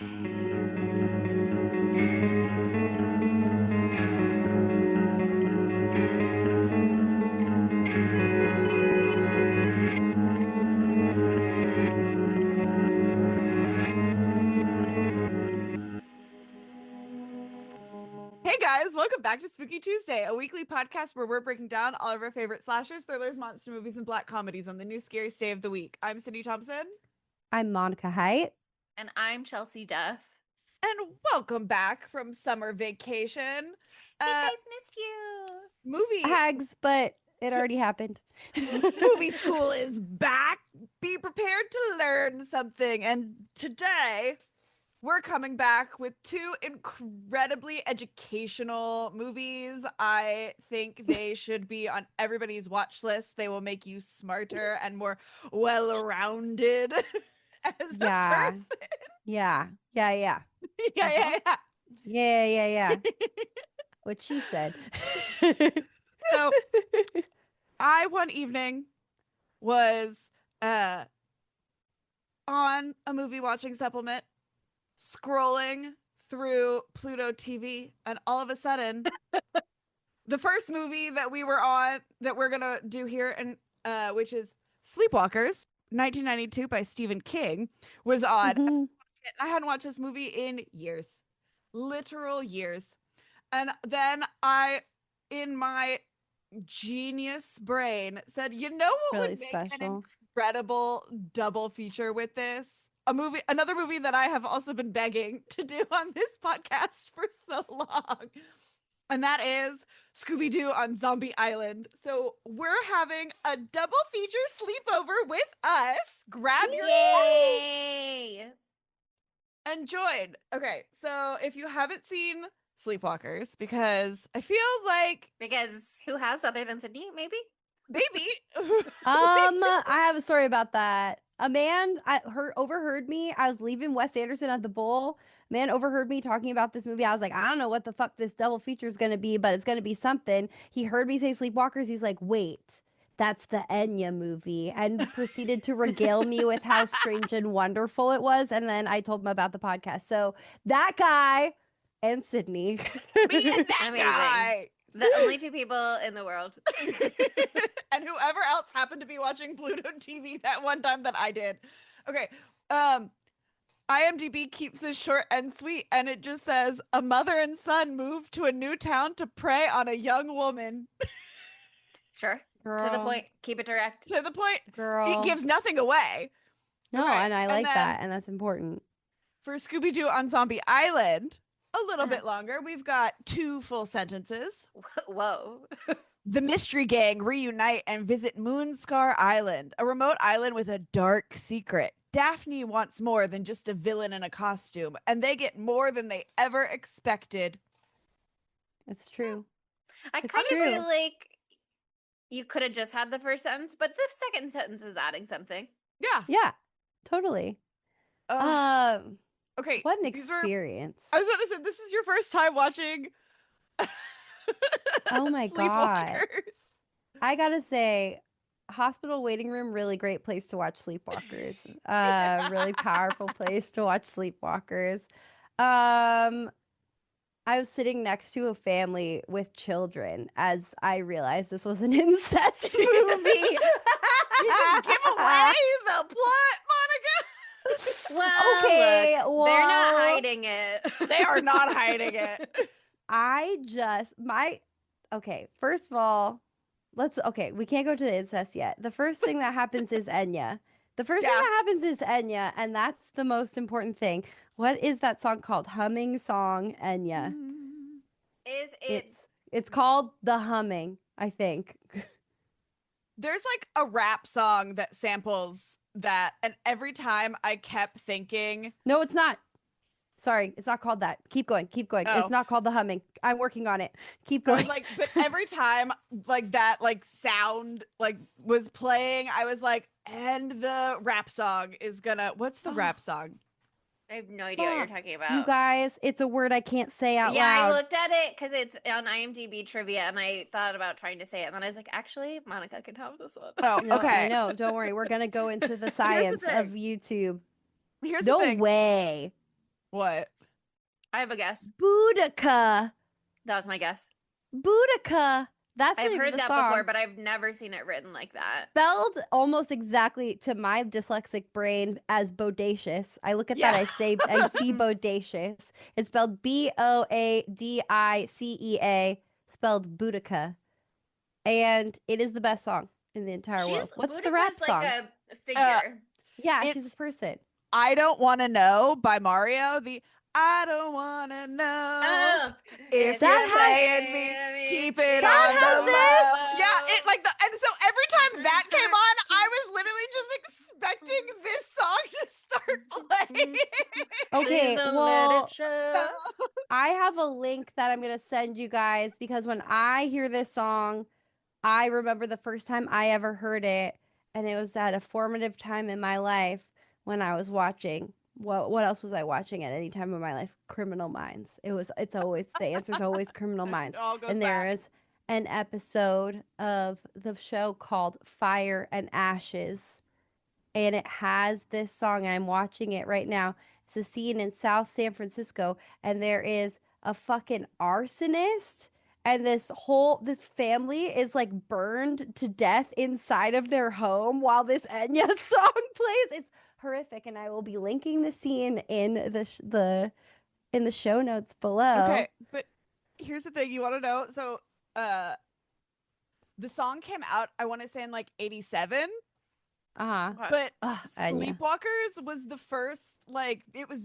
Hey guys, welcome back to Spooky Tuesday, a weekly podcast where we're breaking down all of our favorite slashers, thrillers, monster movies, and black comedies on the new scariest day of the week. I'm Cindy Thompson. I'm Monica Height. And I'm Chelsea Duff. And welcome back from summer vacation. Hey guys, missed you. Movie Hags, but it already happened. movie school is back. Be prepared to learn something. And today we're coming back with two incredibly educational movies. I think they should be on everybody's watch list. They will make you smarter and more well-rounded as a person. Yeah. Yeah. What she said. So I one evening was on a movie watching supplement, scrolling through Pluto TV, and all of a sudden the first movie that we were on that we're gonna do here, and which is Sleepwalkers, 1992 by Stephen King, was on. Mm-hmm. I hadn't watched this movie in years, literal years. And then I, in my genius brain, said, you know what Really would make special. an incredible double feature with this? Another movie that I have also been begging to do on this podcast for so long. And that is Scooby-Doo on Zombie Island. So we're having a double feature sleepover with us. Grab your Yay! and join. Okay, so if you haven't seen Sleepwalkers, because I feel like Because who has other than Sydney, maybe? maybe I have a story about that. A man overheard me. I was leaving Wes Anderson at the bowl. Man overheard me talking about this movie. I was like, I don't know what the fuck this double feature is going to be, but it's going to be something. He heard me say Sleepwalkers. He's like, wait, that's the Enya movie, and proceeded to regale me with how strange and wonderful it was. And then I told him about the podcast. So that guy and Sydney. me and that Amazing. guy. The only two people in the world. And whoever else happened to be watching Pluto TV that one time that I did. Okay. IMDb keeps this short and sweet, and it just says a mother and son move to a new town to prey on a young woman. Sure. Girl. To the point. Keep it direct. To the point, Girl. it gives nothing away. No, Okay, and I like then that, and that's important. For Scooby-Doo on Zombie Island, a little bit longer. We've got 2 full sentences. Whoa. The mystery gang reunite and visit Moonscar Island, a remote island with a dark secret. Daphne wants more than just a villain in a costume, and they get more than they ever expected. It's true. I It's kind of true. feel like you could have just had the first sentence, but the second sentence is adding something. Yeah. Yeah, totally. Okay. What an these were- experience. I was about to say, this is your first time watching Oh my God. Sleepwalkers. I gotta say, hospital waiting room, really great place to watch Sleepwalkers. Really powerful place to watch Sleepwalkers. I was sitting next to a family with children as I realized this was an incest movie. You just give away the plot, Monica. Well, Okay, look, they're not well- hiding it. They are not hiding it. Okay, first of all, we can't go to the incest yet. The first thing that happens is Enya. The first thing Yeah. that happens is Enya, and that's the most important thing. What is that song called? Humming song, Enya. Is it? It's called The Humming, I think. There's like a rap song that samples that, and every time I kept thinking, No, it's not. Sorry, it's not called that. Keep going. Oh. It's not called The Humming. I'm working on it. Keep I going. was like, but every time like that like sound like was playing, I was like, and the rap song is gonna, what's the rap song? I have no idea what you're talking about. You guys, it's a word I can't say out yeah, loud. I looked at it because it's on IMDb trivia, and I thought about trying to say it, and then I was like, actually, Monica can have this one. Oh, No, okay. No, don't worry. We're gonna go into the science of thing. YouTube. Here's No the thing. way. What? I have a guess. Boudica. That was my guess. Boudica. That's the I've name of heard the that song. before, but I've never seen it written like that. Spelled almost exactly to my dyslexic brain as bodacious. I look at Yeah. that, I see bodacious. It's spelled Boadicea, spelled Boudica. And it is the best song in the entire world. What's the rap Boudica's song? like a figure. Yeah, It's- she's a person. I Don't Want to Know by Mario. The I don't want to know Oh, if that you're playing me, keep it That on has the this? low. Yeah, it like the and so every time that came on, I was literally just expecting this song to start playing. Okay, Please don't let well, it show. I have a link that I'm going to send you guys because when I hear this song, I remember the first time I ever heard it, and it was at a formative time in my life when I was watching. What else was I watching at any time in my life? Criminal Minds. It's always the answer's always Criminal Minds. It all goes And there back. is an episode of the show called Fire and Ashes, and it has this song. I'm watching it right now. It's a scene in South San Francisco, and there is a fucking arsonist, and this family is like burned to death inside of their home while this Enya song plays. It's horrific, and I will be linking the scene in in the show notes below. Okay, but here's the thing. You want to know? So, the song came out, I want to say in like 87, Uh-huh. but Enya. Sleepwalkers was the first, like, it was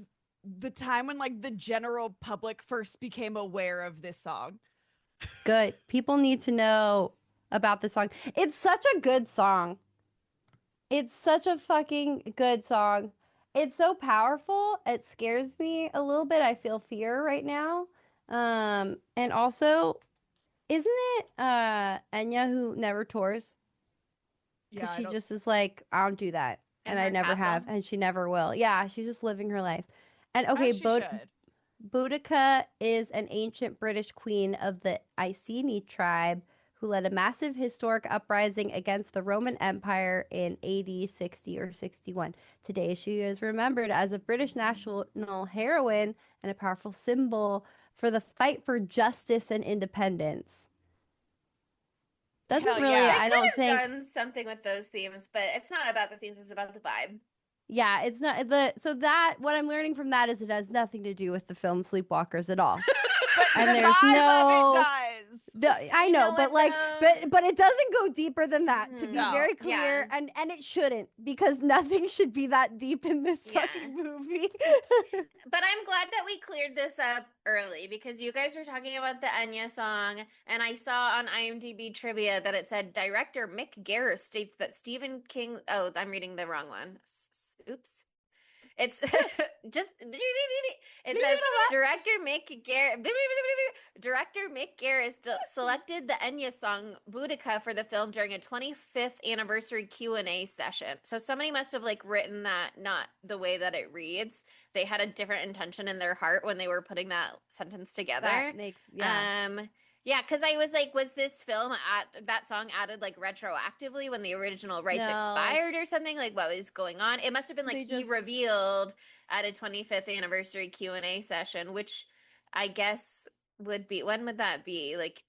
the time when like the general public first became aware of this song. Good. People need to know about this song. It's such a good song. It's such a fucking good song. It's so powerful. It scares me a little bit. I feel fear right now. And also, isn't it Enya who never tours? Because Yeah, she just is like, I don't do that. In And I her never have, castle? and she never will. Yeah, she's just living her life. And as okay, she should. Boudica is an ancient British queen of the Iceni tribe who led a massive historic uprising against the Roman Empire in AD 60 or 61. Today, she is remembered as a British national heroine and a powerful symbol for the fight for justice and independence. Doesn't Hell really, yeah. I They don't could have think. done something with those themes, but it's not about the themes, it's about the vibe. Yeah, it's not so that what I'm learning from that is it has nothing to do with the film Sleepwalkers at all. But And the there's vibe no- of it does. I You know, know but what, like, though? but it doesn't go deeper than that. To be No. very clear, Yeah. and it shouldn't because nothing should be that deep in this Yeah. fucking movie. But I'm glad that we cleared this up early because you guys were talking about the Enya song, and I saw on IMDb trivia that it said director Mick Garris states that Stephen King. Oh, I'm reading the wrong one. Oops. It's just it says director Mick Garris selected the Enya song Boudica for the film during a 25th anniversary Q&A session. So somebody must have like written that not the way that it reads. They had a different intention in their heart when they were putting that sentence together. That makes Yeah, because I was like, was this that song added like retroactively when the original rights No. expired or something? Like, what was going on? It must have been like They he just- revealed at a 25th anniversary Q&A session, which I guess would be, when would that be? Like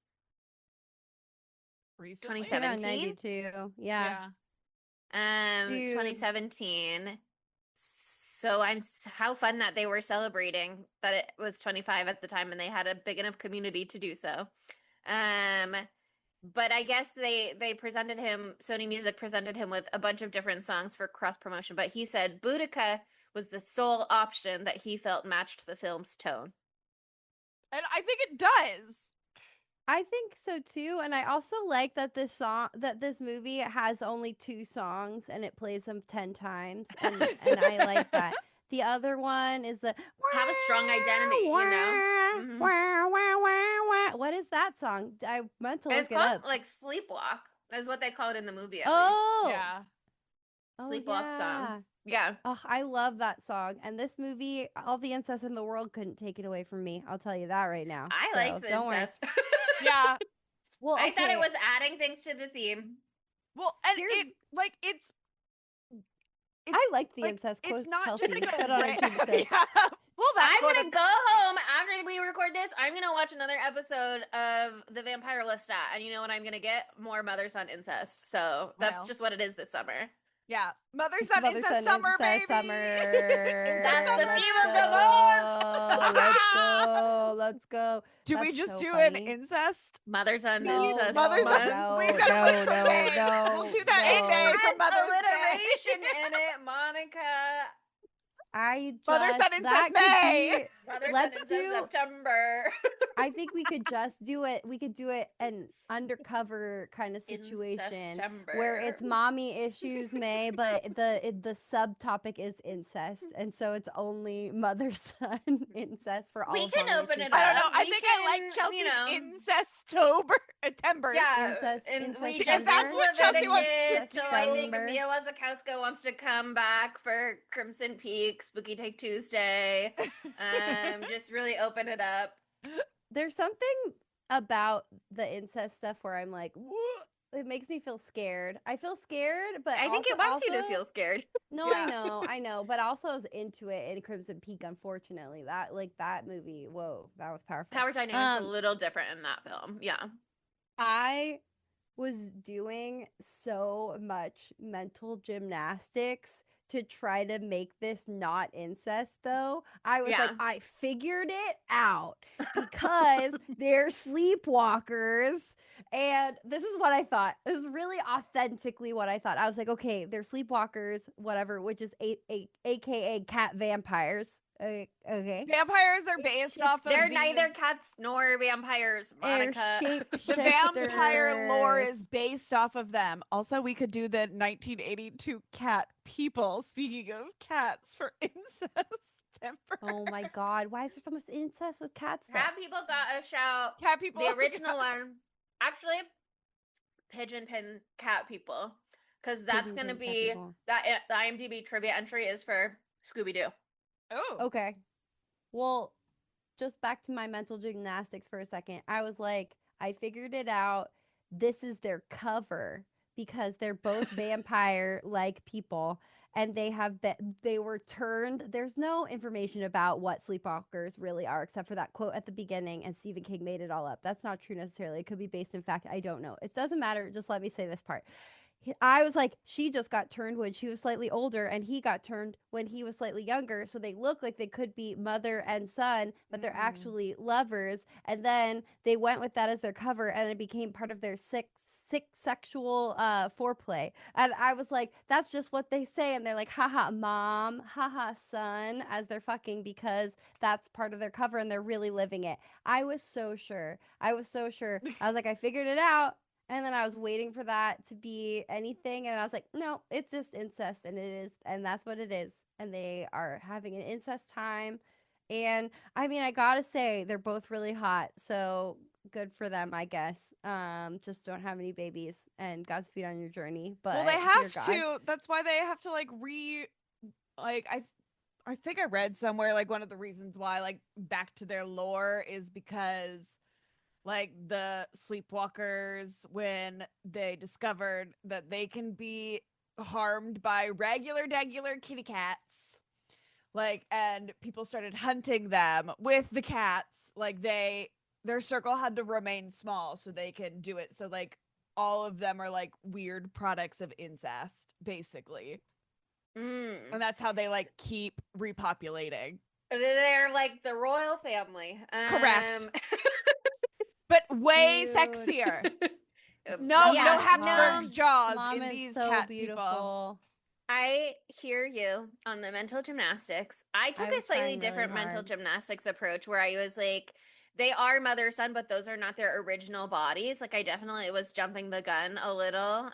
Recently? 2017? 92. Yeah. 2017. So how fun that they were celebrating that it was 25 at the time and they had a big enough community to do so. But I guess they presented him, Sony Music presented him with a bunch of different songs for cross promotion, but he said Boudica was the sole option that he felt matched the film's tone. And I think it does. I think so too, and I also like that this movie has only 2 songs and it plays them 10 times, and I like that. The other one is the Have a strong identity, you know? Mhm. What is that song? I meant to It's look it called up. like Sleepwalk. That's what they call it in the movie at Oh, Yeah. oh, Sleepwalk yeah. song. Yeah. Oh, I love that song. And this movie, all the incest in the world couldn't take it away from me. I'll tell you that right now. I So, liked the don't worry. incest. Yeah. Well, I thought it okay. was adding things to the theme. Well, and Here's- it's I liked the like, incest. it's Quote not Kelsey. just like Put on a a tube of soap. yeah. Well, that's I'm gonna go home after we record this. I'm gonna watch another episode of The Vampire Lestat, and you know what I'm gonna get? More mother-son incest. So that's Wow. just what it is this summer. Yeah, mother-son Mother incest son summer, incest baby. summer. That's the Let's theme of the month. go. Let's go. Let's go. Do we That's just so do funny. an incest? Mother-son No, incest Mother's month. no, We've got to wait for no, May. no, We'll do that in no. May It for has Mother's alliteration Day. in it, Monica. I Mother-son just incest that May. could be. Mother-son Let's incest do. September. I think we could just do it. We could do it an undercover kind of situation where it's mommy issues, May, but the subtopic is incest, and so it's only mother son incest for all. We can mommy open issues. it I don't up. know. I We think can, I like Chelsea's you know, Incestober. Timber. Yeah, Incest- and we incest just That's what Chelsea wants to Leviticus, so I think December. Mia Wasikowska wants to come back for Crimson Peak, Spooky Take Tuesday. Just really open it up. There's something about the incest stuff where I'm like, it makes me feel scared. I feel scared, but I think it also- wants you to feel scared. No, Yeah. I know, but also I was into it in Crimson Peak. Unfortunately, that movie, whoa, that was powerful. Power dynamics a little different in that film. Yeah. I was doing so much mental gymnastics to try to make this not incest, though. I was like, Yeah. I figured it out because they're sleepwalkers. And this is what I thought. This is really authentically what I thought. I was like, okay, they're sleepwalkers, whatever, which is AKA cat vampires. Okay. Vampires are based off of They're these- neither cats nor vampires, Monica. The vampire lore is based off of them. Also, we could do the 1982 cat people. Speaking of cats for incest temper. Oh my god, why is there so much incest with cats? Cat people got a shout. Cat people. The original one, actually, pigeon pin cat people, because that's Pigeon gonna pin cat be people. that the IMDb trivia entry is for Scooby-Doo. Oh. Okay. Well, just back to my mental gymnastics for a second. I was like, I figured it out. This is their cover because they're both vampire-like people, and they were turned. There's no information about what sleepwalkers really are, except for that quote at the beginning, and Stephen King made it all up. That's not true necessarily. It could be based in fact. I don't know. It doesn't matter. Just let me say this part. I was like, she just got turned when she was slightly older, and he got turned when he was slightly younger. So they look like they could be mother and son, but they're actually lovers. And then they went with that as their cover, and it became part of their sick sexual foreplay. And I was like, that's just what they say. And they're like, haha, mom, haha, son, as they're fucking, because that's part of their cover, and they're really living it. I was so sure. I was like, I figured it out. And then I was waiting for that to be anything, and I was like, no, it's just incest, and it is, and that's what it is. And they are having an incest time. And I mean, I gotta say, they're both really hot, so good for them, I guess. Just don't have any babies, and Godspeed on your journey. But Well, they dear have God. to. That's why they have to I think I read somewhere like one of the reasons why like back to their lore is because like the sleepwalkers, when they discovered that they can be harmed by regular kitty cats, like, and people started hunting them with the cats, like their circle had to remain small so they can do it. So like all of them are like weird products of incest, basically. And that's how they like keep repopulating. They're like the royal family. Correct. But way Dude. sexier. No Yeah, Habsburg's jaws Mom in is these so cat beautiful. people. I hear you on the mental gymnastics. I took a was slightly trying really different mental hard. gymnastics approach where I was like, they are mother son, but those are not their original bodies. Like I definitely was jumping the gun a little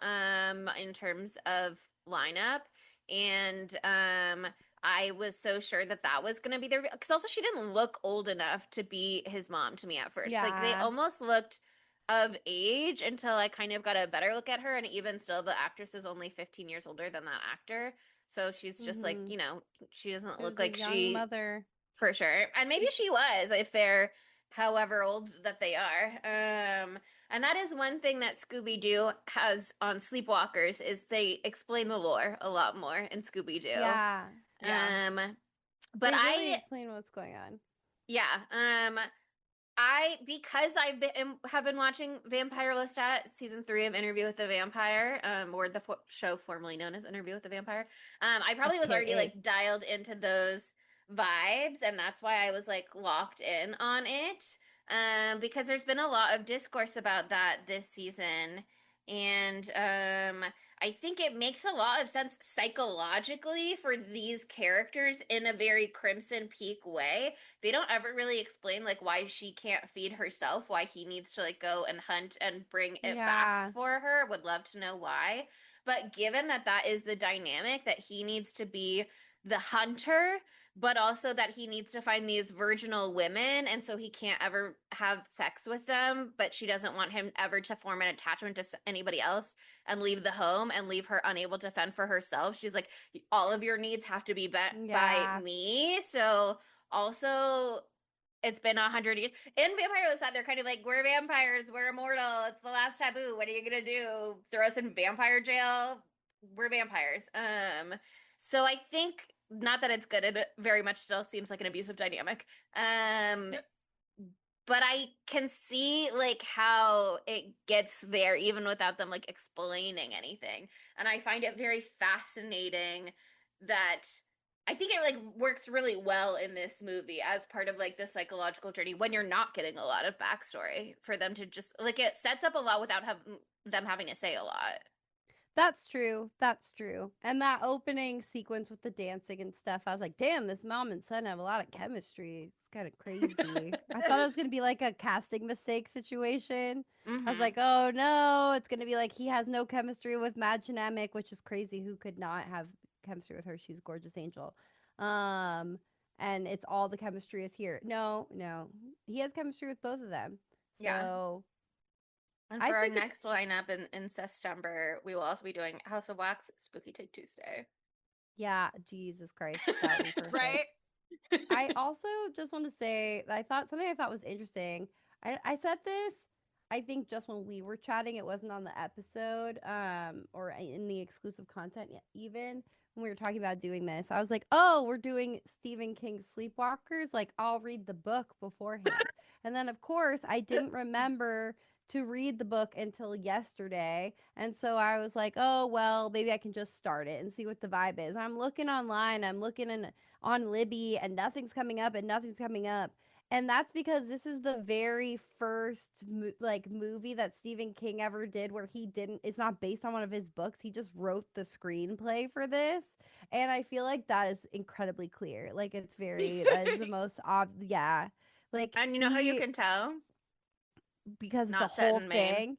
in terms of lineup. And I was so sure that that was going to be their, because also she didn't look old enough to be his mom to me at first. Like they Yeah. almost looked of age until I kind of got a better look at her. And even still, the actress is only 15 years older than that actor. So she's just like, Mhm. you know, she doesn't She look was a like young she, mother. for sure. And maybe she was, if they're however old that they are. And that is one thing that Scooby-Doo has on Sleepwalkers is they explain the lore a lot more in Scooby-Doo. Yeah. Yeah. But They really explain what's going on. yeah, because have been watching Vampire Lestat season 3 of Interview with the Vampire, or the show formerly known as Interview with the Vampire. I probably was already FKA. like dialed into those vibes, and that's why I was like locked in on it. Because there's been a lot of discourse about that this season, and I think it makes a lot of sense psychologically for these characters in a very Crimson Peak way. They don't ever really explain like why she can't feed herself, why he needs to like go and hunt and bring it back for her. Would love to know why. But given that that is the dynamic, that he needs to be the hunter, but also that he needs to find these virginal women, and so he can't ever have sex with them, but she doesn't want him ever to form an attachment to anybody else and leave the home and leave her unable to fend for herself. She's like, all of your needs have to be met by me. So also, it's been 100 years. In Vampire Lestat, they're kind of like, we're vampires, we're immortal, it's the last taboo. What are you gonna do? Throw us in vampire jail? We're vampires. So I think, not that it's good, it very much still seems like an abusive dynamic. But I can see like how it gets there even without them like explaining anything. And I find it very fascinating that I think it like works really well in this movie as part of like the psychological journey when you're not getting a lot of backstory for them to just like, it sets up a lot without them having to say a lot. That's true. That's true. And that opening sequence with the dancing and stuff, I was like, damn, this mom and son have a lot of chemistry. It's kind of crazy. I thought it was going to be like a casting mistake situation. I was like, oh no, it's going to be like he has no chemistry with Mad Dynamic, which is crazy. Who could not have chemistry with her? She's a gorgeous angel. And it's all the chemistry is here. No, he has chemistry with both of them. So and for our next lineup in Incestember, we will also be doing House of Wax, Spooky Take Tuesday. Yeah, Jesus Christ, that would be perfect. Right? I also just want to say that I thought was interesting. I said this, I think just when we were chatting, it wasn't on the episode, or in the exclusive content yet, even when we were talking about doing this. I was like, oh, we're doing Stephen King's Sleepwalkers. Like, I'll read the book beforehand. And then, of course, I didn't remember to read the book until yesterday. And so I was like, oh, well, maybe I can just start it and see what the vibe is. I'm looking online, I'm looking on Libby, and nothing's coming up and nothing's coming up. And that's because this is the very first movie that Stephen King ever did where it's not based on one of his books. He just wrote the screenplay for this. And I feel like that is incredibly clear. Like, it's that is the most yeah. Like, and you know how you can tell? Because not the whole thing.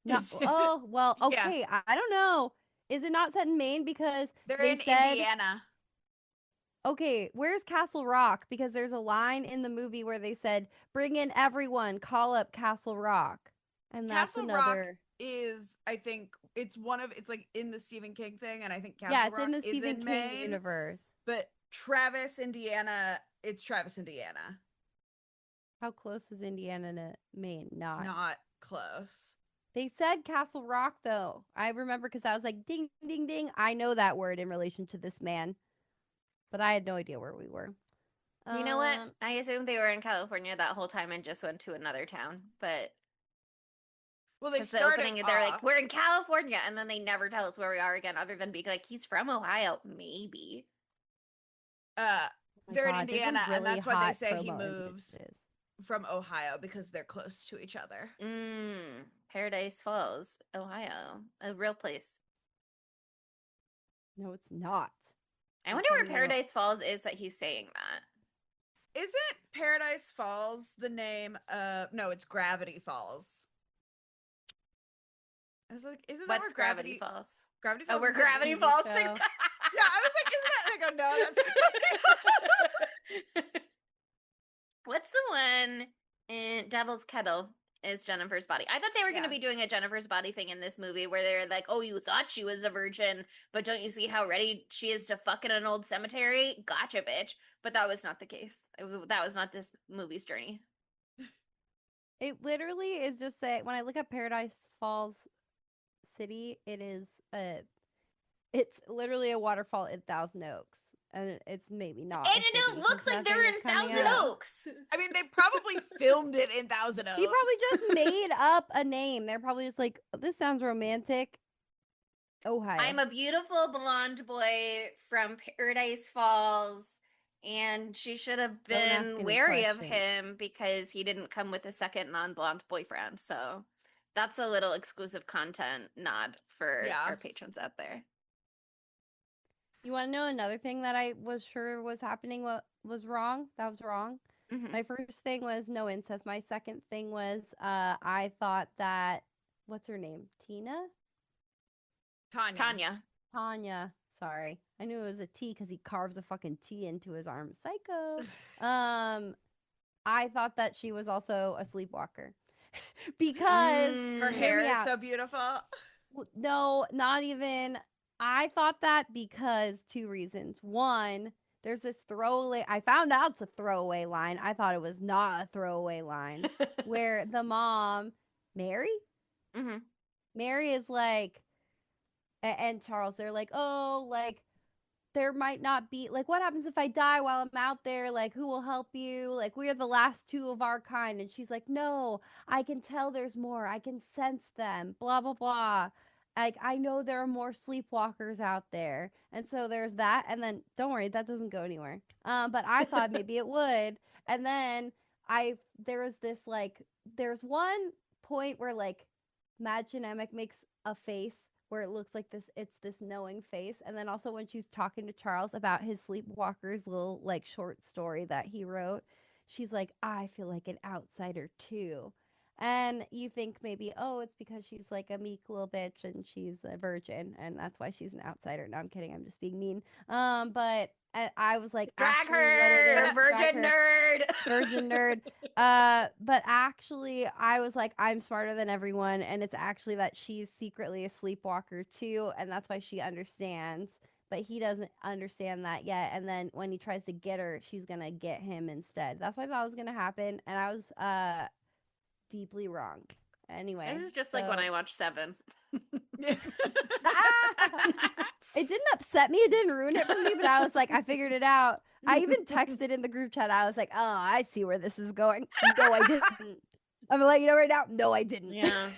No, oh well, okay. Yeah. I don't know. Is it not set in Maine because they're in Indiana? Okay, where's Castle Rock? Because there's a line in the movie where they said, "Bring in everyone, call up Castle Rock," and that's Castle Rock is, I think, it's like in the Stephen King thing, and I think Castle Rock in the Stephen King Maine universe. But Travis, Indiana, it's Travis, Indiana. How close is Indiana to Maine? Not close. They said Castle Rock, though. I remember because I was like, ding, ding, ding. I know that word in relation to this man. But I had no idea where we were. You know what? I assumed they were in California that whole time and just went to another town. But well, they started the opening, they're like, we're in California. And then they never tell us where we are again, other than being like, he's from Ohio. Maybe. They're in Indiana, really, and that's why they say he moves from Ohio, because they're close to each other. Paradise Falls, Ohio, a real place. No, it's not. I wonder where Paradise Falls is that he's saying that. Isn't Paradise Falls the name of... No, it's Gravity Falls. Isn't that what's Gravity Falls? Gravity Falls. Oh, where Gravity Falls. Yeah, I was like, isn't that? And I go, no, that's What's the one in Devil's Kettle is Jennifer's Body? I thought they were going to be doing a Jennifer's Body thing in this movie where they're like, oh, you thought she was a virgin, but don't you see how ready she is to fuck in an old cemetery? Gotcha, bitch. But that was not the case. That was not this movie's journey. It literally is just that when I look at Paradise Falls City, it's literally a waterfall in Thousand Oaks. and it's maybe not. And a it city, looks 'cause like they're nothing in is coming Thousand up. Oaks. I mean, they probably filmed it in Thousand Oaks. He probably just made up a name. They're probably just like, this sounds romantic. Ohio. I'm a beautiful blonde boy from Paradise Falls, and she should have Don't ask been any wary of questions. him because he didn't come with a second non-blonde boyfriend. So that's a little exclusive content nod for Yeah. our patrons out there. You want to know another thing that I was sure was happening? What was wrong? That was wrong. Mhm. My first thing was no incest. My second thing was I thought that what's her name? Tina? Tanya. Tanya. Sorry. I knew it was a T because he carves a fucking T into his arm. Psycho. I thought that she was also a sleepwalker. Because Her Mm. hear hair me is out. so beautiful. No, not even. I thought that because two reasons. One, there's this throwaway. I found out it's a throwaway line. I thought it was not a throwaway line. Where the mom, Mary? Mhm. Mary is like, and Charles, they're like, oh, like, there might not be, like, what happens if I die while I'm out there? Like, who will help you? Like, we are the last two of our kind. And she's like, no, I can tell there's more. I can sense them, blah, blah, blah. Like, I know there are more sleepwalkers out there. And so there's that. And then, don't worry, that doesn't go anywhere. But I thought maybe it would. And then there was this, like, there's one point where, like, Mad Genetic makes a face where it looks like it's this knowing face. And then also when she's talking to Charles about his Sleepwalkers little like short story that he wrote, she's like, I feel like an outsider too. And you think maybe, oh, it's because she's like a meek little bitch and she's a virgin and that's why she's an outsider. No, I'm kidding. I'm just being mean. But I was like, Drag actually, what it her, is, virgin nerd. virgin nerd. But actually, I was like, I'm smarter than everyone, and it's actually that she's secretly a sleepwalker too, and that's why she understands. But he doesn't understand that yet. And then when he tries to get her, she's gonna get him instead. That's what I thought was gonna happen, and I was deeply wrong. Anyway, This is just like when I watched Seven. It didn't upset me. It didn't ruin it for me, but I was like, I figured it out. I even texted in the group chat. I was like, oh, I see where this is going. No, I didn't. I'm gonna let you know right now. No, I didn't. Yeah.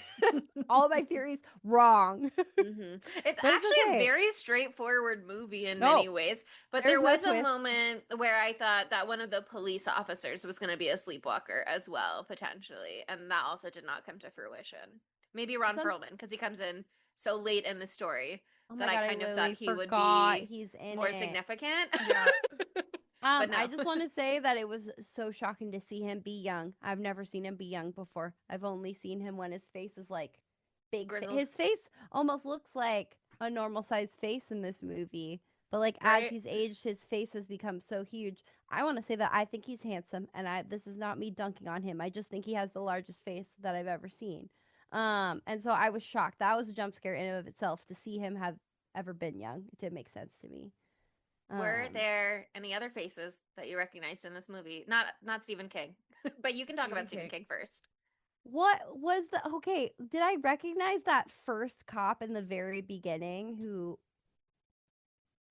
All of my theories wrong. It's But it's actually okay. a very straightforward movie in No, many ways, but there's there no was a twist. moment where I thought that one of the police officers was going to be a sleepwalker as well, potentially, and that also did not come to fruition. Maybe Ron Perlman, because he comes in so late in the story Oh my that God, I kind of literally thought he would forgot be he's in more it. significant. Yeah. But no. I just want to say that it was so shocking to see him be young. I've never seen him be young before. I've only seen him when his face is like big. Grizzled. His face almost looks like a normal sized face in this movie. But like as Right. he's aged, his face has become so huge. I want to say that I think he's handsome, and this is not me dunking on him. I just think he has the largest face that I've ever seen. And so I was shocked. That was a jump scare in and of itself to see him have ever been young. It didn't make sense to me. Were there any other faces that you recognized in this movie? Not Stephen King, but you can talk Stephen about Stephen King. King first. What was the okay? Did I recognize that first cop in the very beginning who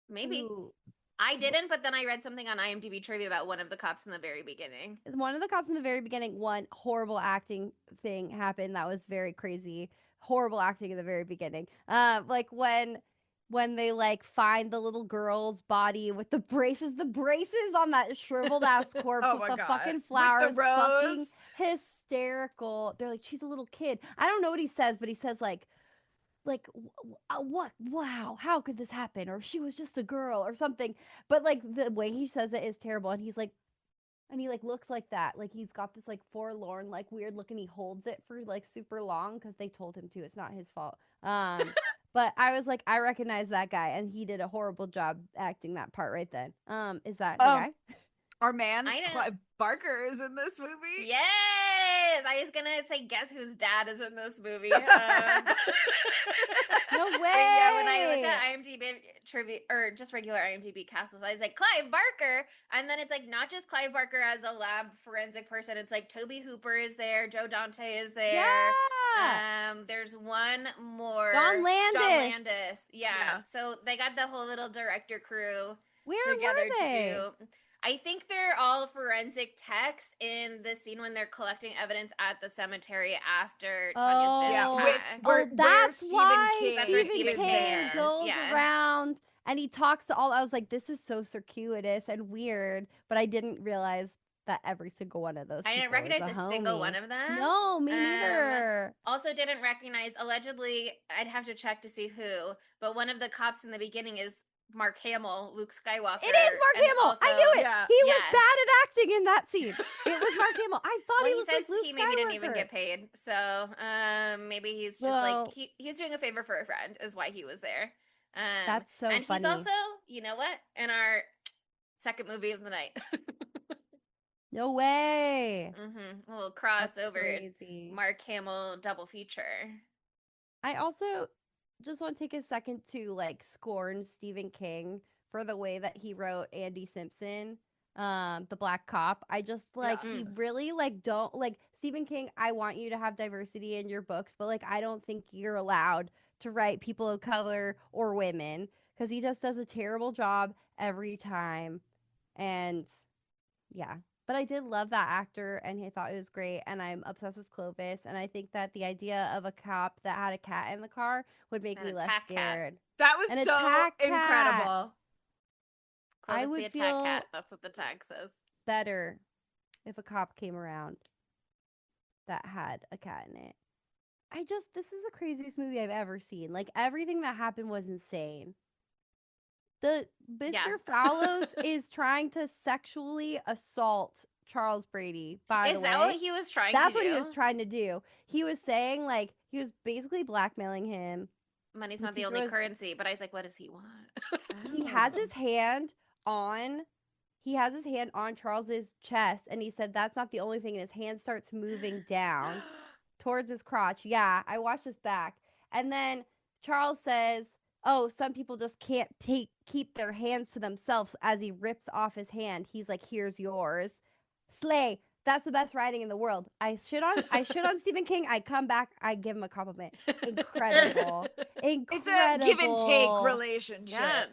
Maybe. who I didn't, but then I read something on IMDb trivia about one of the cops in the very beginning. one of the cops in the very beginning, one horrible acting thing happened that was very crazy. Horrible acting in the very beginning. Like when they like find the little girl's body with the braces on that shriveled ass corpse Oh with my the God. fucking With the flowers, fucking rose. hysterical. They're like, she's a little kid. I don't know what he says, but he says like what, wow, how could this happen, or she was just a girl or something. But like the way he says it is terrible, and he's like, and he like looks like that, like he's got this like forlorn like weird look, and he holds it for like super long because they told him to. It's not his fault. But I was like, I recognize that guy, and he did a horrible job acting that part right then. Is that the guy? Our man, I didn't- Clive Barker, is in this movie. Yes, I was gonna say, guess whose dad is in this movie? No way. Yeah, when I looked at IMDb trivia or just regular IMDb cast lists, I was like Clive Barker, and then it's like not just Clive Barker as a lab forensic person. It's like Toby Hooper is there, Joe Dante is there. Yeah. There's one more. John Landis. John Landis. Yeah. Yeah. So they got the whole little director crew. Where together were they? to do. I think they're all forensic techs in the scene when they're collecting evidence at the cemetery after Tanya's been Yeah, Oh, attacked. where that's Stephen why King That's where Stephen Stephen is King King is. there. goes Yeah. around and he talks to all. I was like, this is so circuitous and weird, but I didn't realize that every single one of those I didn't people is recognize a single one homie. of them. No, me neither. Also didn't recognize, allegedly, I'd have to check to see who, but one of the cops in the beginning is Mark Hamill, Luke Skywalker. It is Mark and Hamill. I also- knew it. Yeah. He was Yeah. bad at acting in that scene. It was Mark Hamill. I thought Well, he he looked says like Luke he maybe didn't even Skywalker. get paid, so maybe he's just Well- like he's doing a favor for a friend, is why he was there. That's so and funny. he's also, you know what, in our second movie of the night. No way. A little That's crossover crazy. Mark Hamill double feature. I also just want to take a second to like scorn Stephen King for the way that he wrote Andy Simpson, the black cop. I just like Yeah. he really like don't like Stephen King, I want you to have diversity in your books, but like I don't think you're allowed to write people of color or women because he just does a terrible job every time. And yeah. But I did love that actor and I thought it was great. And I'm obsessed with Clovis. And I think that the idea of a cop that had a cat in the car would make An me less attack cat. scared. That was An so attack cat. incredible. I Clovis would the attack feel- cat. That's what the tag says. Better if a cop came around that had a cat in it. This is the craziest movie I've ever seen. Like everything that happened was insane. The Mr. Yeah. Fallows is trying to sexually assault Charles Brady, by the Is way. that what he was trying That's to do? what he was trying to do. He was saying like he was basically blackmailing him. Money's He not the only throws- currency, but I was like, what does he want? He has his hand on Charles's chest and he said that's not the only thing and his hand starts moving down towards his crotch. Yeah, I watched this back. And then Charles says, "Oh, some people just can't keep their hands to themselves." As he rips off his hand, he's like, "Here's yours." Slay. That's the best writing in the world. I shit on Stephen King. I come back. I give him a compliment. Incredible. Incredible. It's a give and take relationship. Yeah.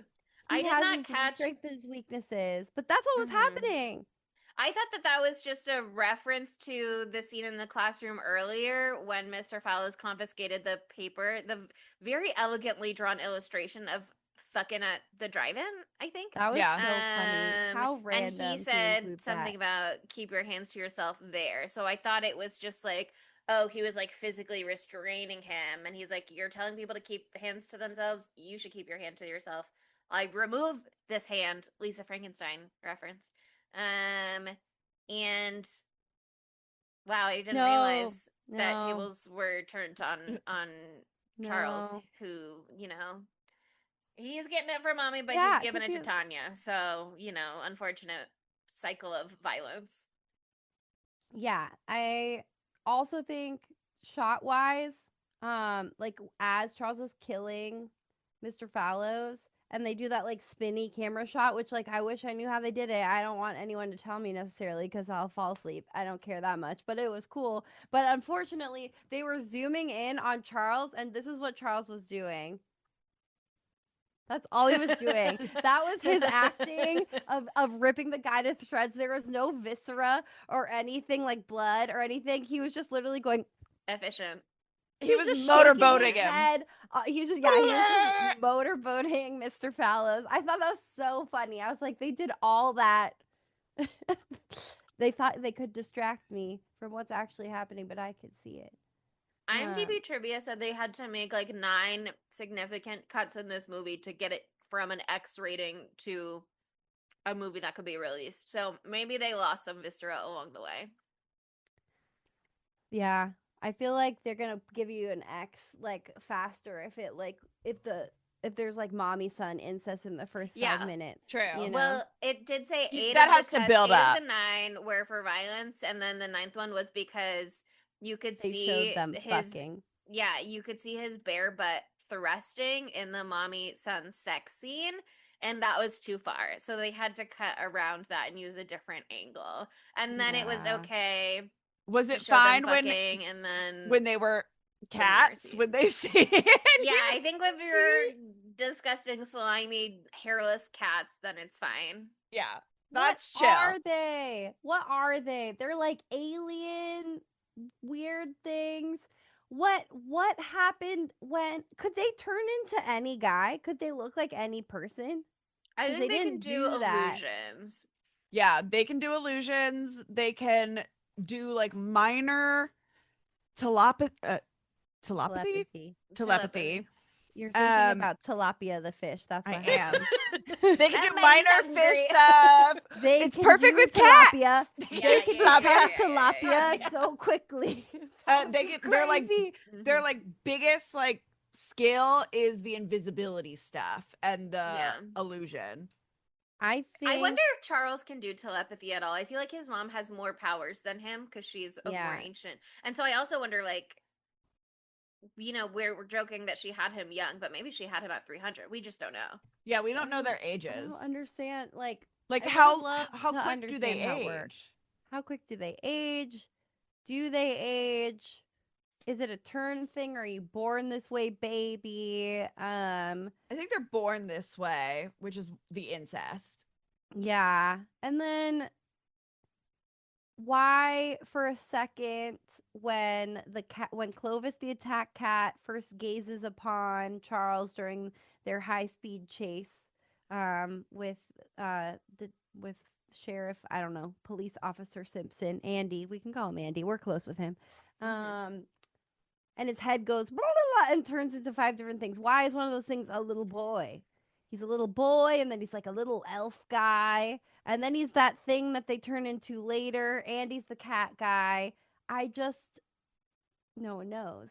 He I did has not his catch. strengths and his weaknesses, but that's what was Mhm. happening. I thought that was just a reference to the scene in the classroom earlier when Mr. Fallows confiscated the paper, the very elegantly drawn illustration of fucking at the drive-in, I think. That was Yeah. so funny. How random. And he to said include something that. about keep your hands to yourself there. So I thought it was just like, oh, he was like physically restraining him. And he's like, you're telling people to keep hands to themselves. You should keep your hand to yourself. I remove this hand. Lisa Frankenstein reference. And wow, I didn't realize that no, tables were turned on Charles, no. who, you know, he's getting it for mommy, but Yeah, he's giving 'cause it to Tanya. So, you know, unfortunate cycle of violence. Yeah, I also think shot wise, like as Charles is killing Mr. Fallows, and they do that like spinny camera shot, which like I wish I knew how they did it. I don't want anyone to tell me necessarily because I'll fall asleep. I don't care that much, but it was cool. But unfortunately, they were zooming in on Charles, and this is what Charles was doing. That's all he was doing. That was his acting of ripping the guy to shreds. There was no viscera or anything like blood or anything. He was just literally going Efficient. He was just motorboating shaking his him. head. He was just motorboating Mr. Fallows. I thought that was so funny. I was like, they did all that. They thought they could distract me from what's actually happening, but I could see it. IMDb trivia said they had to make like 9 significant cuts in this movie to get it from an X rating to a movie that could be released. So maybe they lost some viscera along the way. Yeah, I feel like they're gonna give you an X like faster if there's like mommy son incest in the first 5 minutes. True. You know? Well, it did say 8 that of has the to build 8 up. of the 9 were for violence, and then the 9th one was because you could they see showed them his fucking. yeah, you could see his bare butt thrusting in the mommy son sex scene, and that was too far. So they had to cut around that and use a different angle. And then it was Yeah. okay. Was to it show them fine fucking, and then when they were cats? When they see it? yeah, I think if you're disgusting, slimy, hairless cats, then it's fine. Yeah, that's What chill. are they? What are they? They're like alien weird things. What happened when could they turn into any guy? Could they look like any person? I 'Cause think they they can didn't do do that. illusions. Yeah, they can do illusions. They can do like minor telepathy. Telepathy. Telepathy. You're thinking Um, about tilapia the fish. That's I what am. happened. They can That do made me minor fish hungry. stuff. They It's can perfect do with tilapia. cats. They Yeah, can yeah, do yeah, tilapia yeah. so quickly. That They would be can. They're like. crazy. Their like biggest like skill is the invisibility stuff and the Yeah. illusion. I I wonder think if Charles can do telepathy at all. I feel like his mom has more powers than him because she's a more Yeah. ancient. And so I also wonder, like, we're joking that she had him young, but maybe she had him at 300. We just don't know. Yeah, we don't know their I ages. don't understand. Like Like I would how love how to quick do they understand how it works. age? How quick do they age? Do they age? Is it a turn thing? Are you born this way, baby? I think they're born this way, which is the incest. Yeah. And then why for a second when Clovis the attack cat first gazes upon Charles during their high-speed chase with with Sheriff, I don't know, police officer Simpson, Andy, we can call him Andy. We're close with him. And his head goes blah, blah, blah, and turns into 5 different things. Why is one of those things a little boy? He's a little boy, and then he's like a little elf guy, and then he's that thing that they turn into later. Andy's the cat guy. No one knows.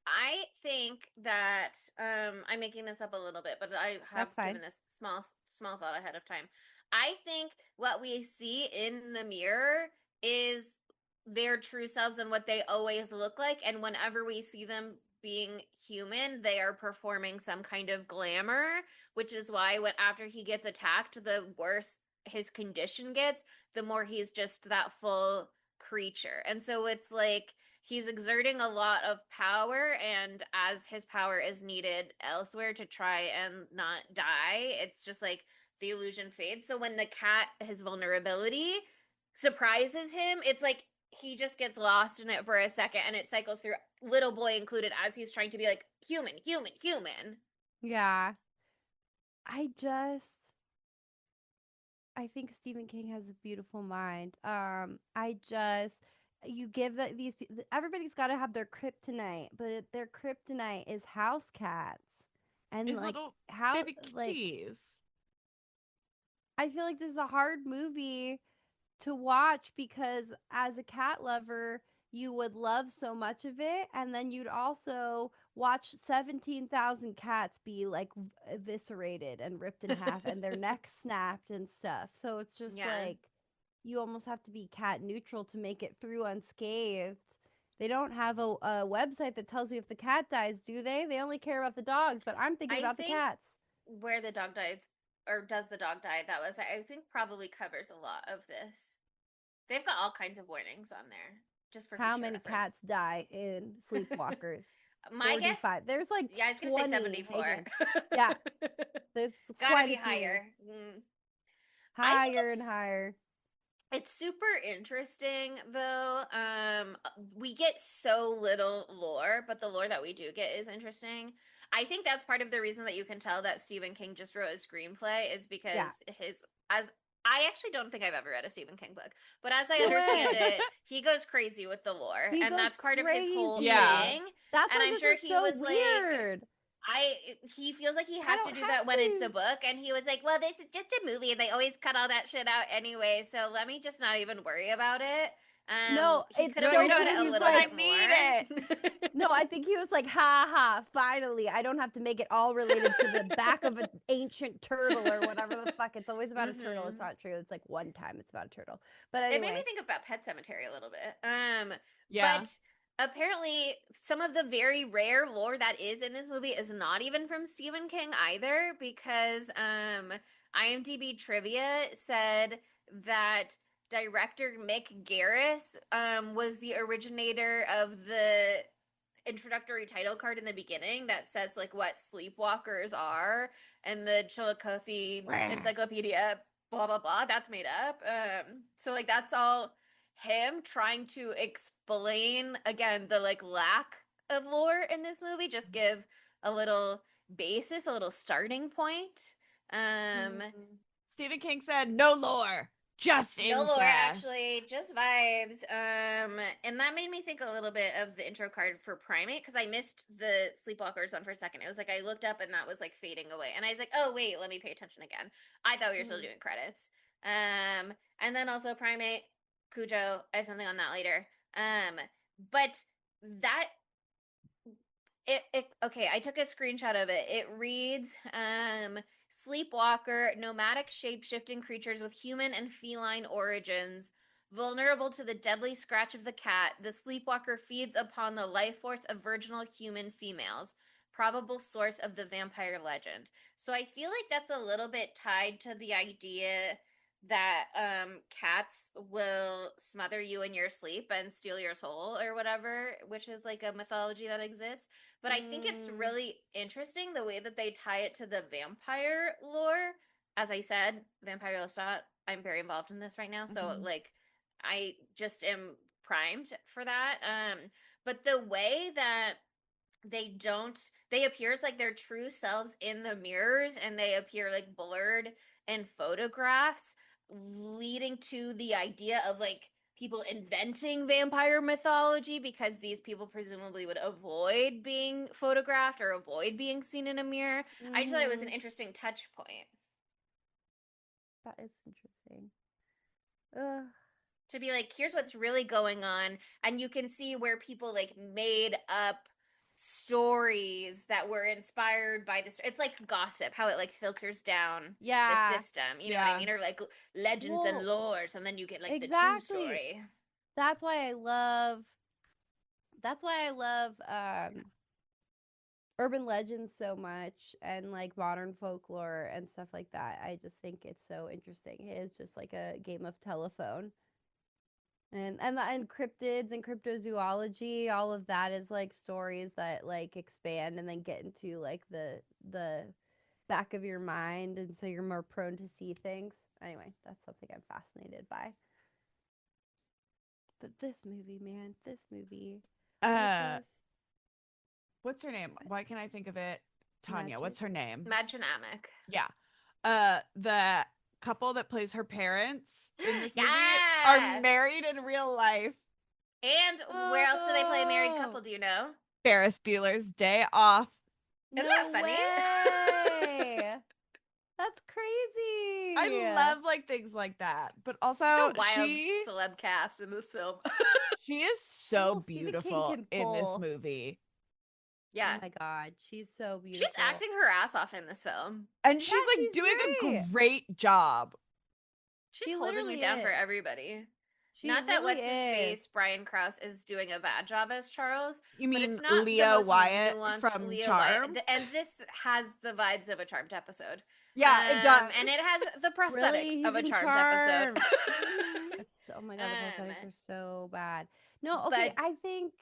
I think that I'm making this up a little bit, but I have That's fine. given this small thought ahead of time. I think what we see in the mirror is their true selves and what they always look like, and whenever we see them being human, they are performing some kind of glamour, which is why when after he gets attacked, the worse his condition gets, the more he's just that full creature. And so it's like he's exerting a lot of power, and as his power is needed elsewhere to try and not die, it's just like the illusion fades. So when the cat, his vulnerability surprises him, it's like he just gets lost in it for a second, and it cycles through, little boy included, as he's trying to be like human. Yeah. I think Stephen King has a beautiful mind. You give that everybody's got to have their kryptonite, but their kryptonite is house cats, and These like little how baby like kitties. I feel like this is a hard movie to watch because as a cat lover, you would love so much of it, and then you'd also watch 17,000 cats be like eviscerated and ripped in half and their necks snapped and stuff. So it's just Yeah. like you almost have to be cat neutral to make it through unscathed. They don't have a website that tells you if the cat dies, do they? They only care about the dogs, but I'm thinking I about the think cats. where the dog dies, or does the dog die, that website, I think probably covers a lot of this. They've got all kinds of warnings on there just for How future many reference. cats die in Sleepwalkers? My guess, 45. There's like yeah, I was gonna say 20, 74. Megan. Yeah, there's Gotta quite be a few. higher. I think Higher and higher. it's super interesting though. We get so little lore, but the lore that we do get is interesting. I think that's part of the reason that you can tell that Stephen King just wrote a screenplay is because as I actually don't think I've ever read a Stephen King book, but as I No understand way. it, he goes crazy with the lore, He and goes that's part of his whole crazy. Yeah. thing. That's And why I'm this sure was he so was like, weird. he feels like he I has to don't do have that when it's a to. book, and he was like, well, this is just a movie and they always cut all that shit out anyway, so let me just not even worry about it. No, He it's could have so worried about funny. it a He's little like, bit I more. no, I think he was like, ha ha, finally, I don't have to make it all related to the back of an ancient turtle or whatever the fuck. It's always about a turtle. It's not true. It's like one time it's about a turtle. But anyway. It made me think about Pet Cemetery a little bit. Yeah. But apparently some of the very rare lore that is in this movie is not even from Stephen King either, because IMDb trivia said that director Mick Garris was the originator of the introductory title card in the beginning that says like what sleepwalkers are, and the Chillicothe encyclopedia, blah blah blah, that's made up. So like that's all him trying to explain again the like lack of lore in this movie, just give a little basis, a little starting point. Stephen King said no lore, just No incest. lore, actually, just vibes. And that made me think a little bit of the intro card for Primate, because I missed the Sleepwalkers one for a second. It was like I looked up and that was like fading away, and I was like, oh wait, let me pay attention again. I thought we were still doing credits. And then also Primate, Cujo. I have something on that later. But that it okay, I took a screenshot of it. It reads sleepwalker, nomadic shape-shifting creatures with human and feline origins, vulnerable to the deadly scratch of the cat. The sleepwalker feeds upon the life force of virginal human females, probable source of the vampire legend. So I feel like that's a little bit tied to the idea that cats will smother you in your sleep and steal your soul or whatever, which is like a mythology that exists. But I think it's really interesting the way that they tie it to the vampire lore. As I said, Vampire Lestat, I'm very involved in this right now, so like I just am primed for that. But the way that they appear as like their true selves in the mirrors, and they appear like blurred in photographs, leading to the idea of like people inventing vampire mythology because these people presumably would avoid being photographed or avoid being seen in a mirror. I just thought it was an interesting touch point. That is interesting. To be like, here's what's really going on, and you can see where people like made up stories that were inspired by this. It's like gossip, how it like filters down the system, you know what I mean? Or like legends and lores, and then you get like the true story. That's why I love urban legends so much, and like modern folklore and stuff like that. I just think it's so interesting. It is just like a game of telephone. And cryptids and cryptozoology, all of that is like stories that like expand and then get into like the back of your mind, and so you're more prone to see things. Anyway, that's something I'm fascinated by. But this movie, man, this movie. What's her name? Why can't I think of it? Tanya. What's her name? Maginamic. Yeah. The couple that plays her parents in this movie are married in real life. And where else do they play a married couple? Do you know? Ferris Bueller's Day Off. Isn't that funny? Way. That's crazy. I love like things like that, but also a wild celeb cast in this film. She is so beautiful in this movie. Yeah. Oh my god, she's so beautiful. She's acting her ass off in this film. And she's like doing a great job. She's holding it down for everybody. Not that really what's his face, Brian Krause, is doing a bad job as Charles. You mean but it's not Leo Wyatt from Leo Charmed? Wyatt. And this has the vibes of a Charmed episode. Yeah, it does. And it has the prosthetics of a Charmed episode. Oh my god, the prosthetics are so bad. No, okay, I think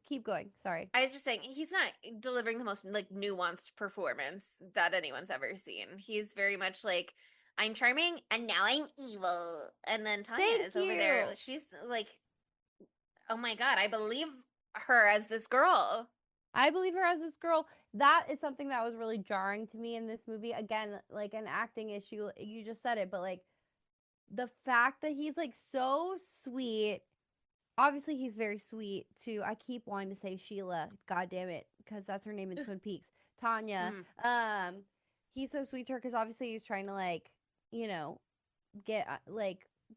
keep going. Sorry. I was just saying, he's not delivering the most like nuanced performance that anyone's ever seen. He's very much like, I'm charming and now I'm evil. And then Tanya is over there. She's like, oh my god, I believe her as this girl. I believe her as this girl. That is something that was really jarring to me in this movie. Again, like an acting issue. You just said it, but like the fact that he's like so sweet. Obviously, he's very sweet too. I keep wanting to say Sheila. God damn it, because that's her name in Twin Peaks. Tanya. He's so sweet to her because obviously he's trying to like, you know, get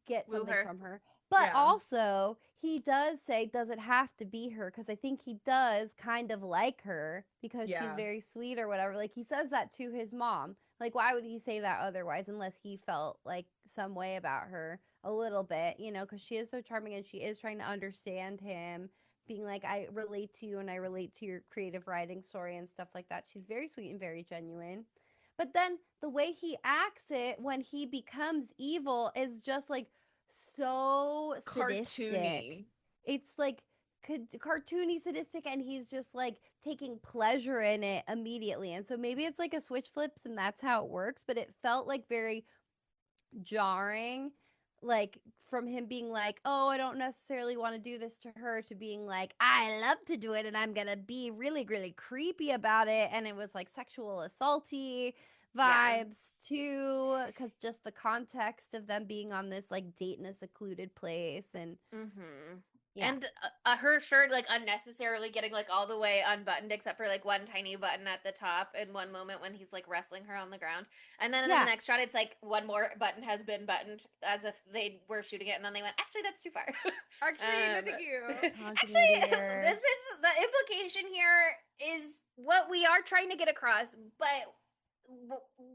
something from her. But also, he does say, does it have to be her? Because I think he does kind of like her because she's very sweet or whatever. Like, he says that to his mom. Like, why would he say that otherwise unless he felt like some way about her a little bit, you know, because she is so charming and she is trying to understand him, being like, I relate to you and I relate to your creative writing story and stuff like that. She's very sweet and very genuine. But then the way he acts it when he becomes evil is just like so sadistic. Cartoony. It's like cartoony, sadistic, and he's just like taking pleasure in it immediately. And so maybe it's like a switch flips and that's how it works, but it felt like very jarring, like from him being like, oh, I don't necessarily want to do this to her, to being like, I love to do it and I'm gonna be really, really creepy about it. And it was like sexual assaulty Yeah. vibes too, because just the context of them being on this like date in a secluded place. And Mm-hmm. yeah, And her shirt like unnecessarily getting like all the way unbuttoned except for like one tiny button at the top in one moment when he's like wrestling her on the ground. And then in the yeah. next shot it's like one more button has been buttoned as if they were shooting it and then they went, actually that's too far. Actually, no, thank you. Continuity Actually, error. this is the implication here is what we are trying to get across, but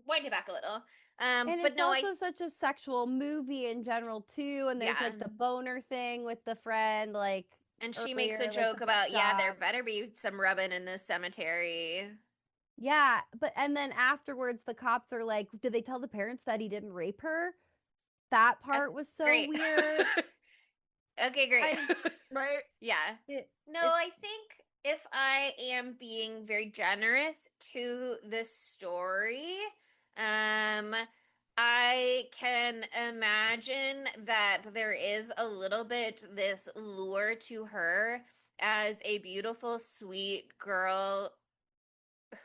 wind it back a little. And But it's no, also such a sexual movie in general too. And there's yeah. like the boner thing with the friend, like And she makes a earlier, like the joke about, yeah, there job. better be some rubbing in this cemetery. Yeah, but and then afterwards the cops are like, did they tell the parents that he didn't rape her? That part was so Great. weird. Okay, great. Right? Yeah. It, No, it's I think if I am being very generous to the story, um, I can imagine that there is a little bit this lure to her as a beautiful, sweet girl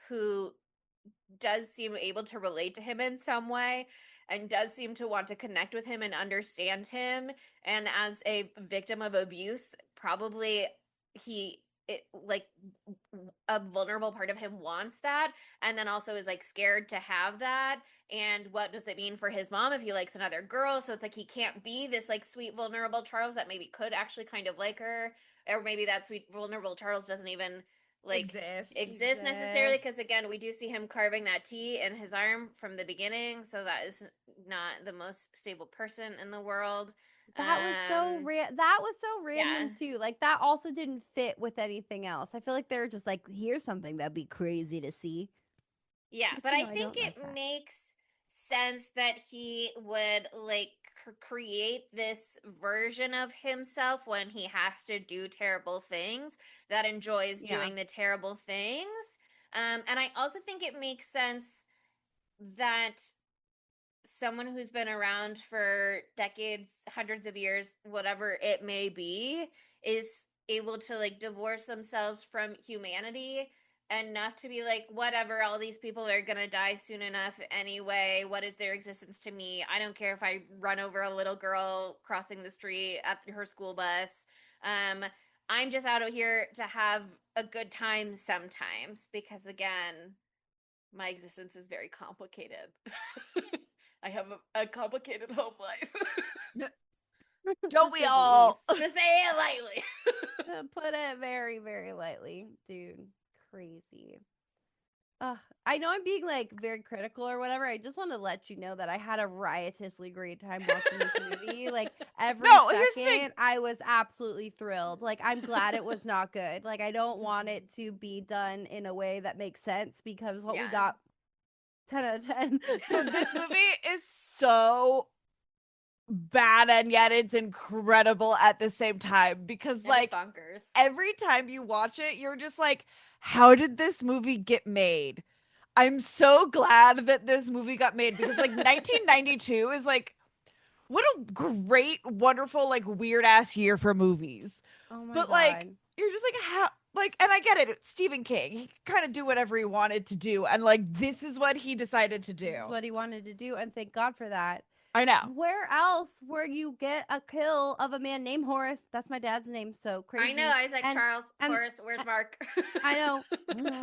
who does seem able to relate to him in some way and does seem to want to connect with him and understand him, and as a victim of abuse probably he like a vulnerable part of him wants that, and then also is like scared to have that, and what does it mean for his mom if he likes another girl, so it's like he can't be this like sweet vulnerable Charles that maybe could actually kind of like her, or maybe that sweet vulnerable Charles doesn't even like exist necessarily, because again we do see him carving that T in his arm from the beginning, so that is not the most stable person in the world. that was so that was so random Yeah. too. Like that also didn't fit with anything else. I feel like they're just like, here's something that'd be crazy to see. Yeah, But but you I know, I think don't it like that. makes sense that he would like create this version of himself when he has to do terrible things, that enjoys Yeah. doing the terrible things. And I also think it makes sense that someone who's been around for decades, hundreds of years, whatever it may be, is able to like divorce themselves from humanity enough to be like, whatever, all these people are gonna die soon enough anyway. What is their existence to me? I don't care if I run over a little girl crossing the street at her school bus. Um, I'm just out of here to have a good time sometimes, because again, my existence is very complicated. I have a complicated home life. Don't To we say the all? To say it lightly. To put it very, very lightly, dude. Crazy. I know I'm being like very critical or whatever. I just want to let you know that I had a riotously great time watching this movie. Like every No, here's the thing. second, I was absolutely thrilled. Like I'm glad it was not good. Like I don't want it to be done in a way that makes sense, because what we Yeah. got 10 out of 10. No, this movie is so bad and yet it's incredible at the same time, because And like it's bonkers. every time you watch it, you're just like, how did this movie get made? I'm so glad that this movie got made, because like 1992 is like, what a great, wonderful, like weird ass year for movies. Oh my But like, god. you're just like, how, like, and I get it. It's Stephen King. He could kind of do whatever he wanted to do. And like, this is what he decided to This is do. what he wanted to do, and thank God for that. I know. Where else where you get a kill of a man named Horace? That's my dad's name, so crazy. I know. I was like, and Charles, and Horace, where's Mark? I know.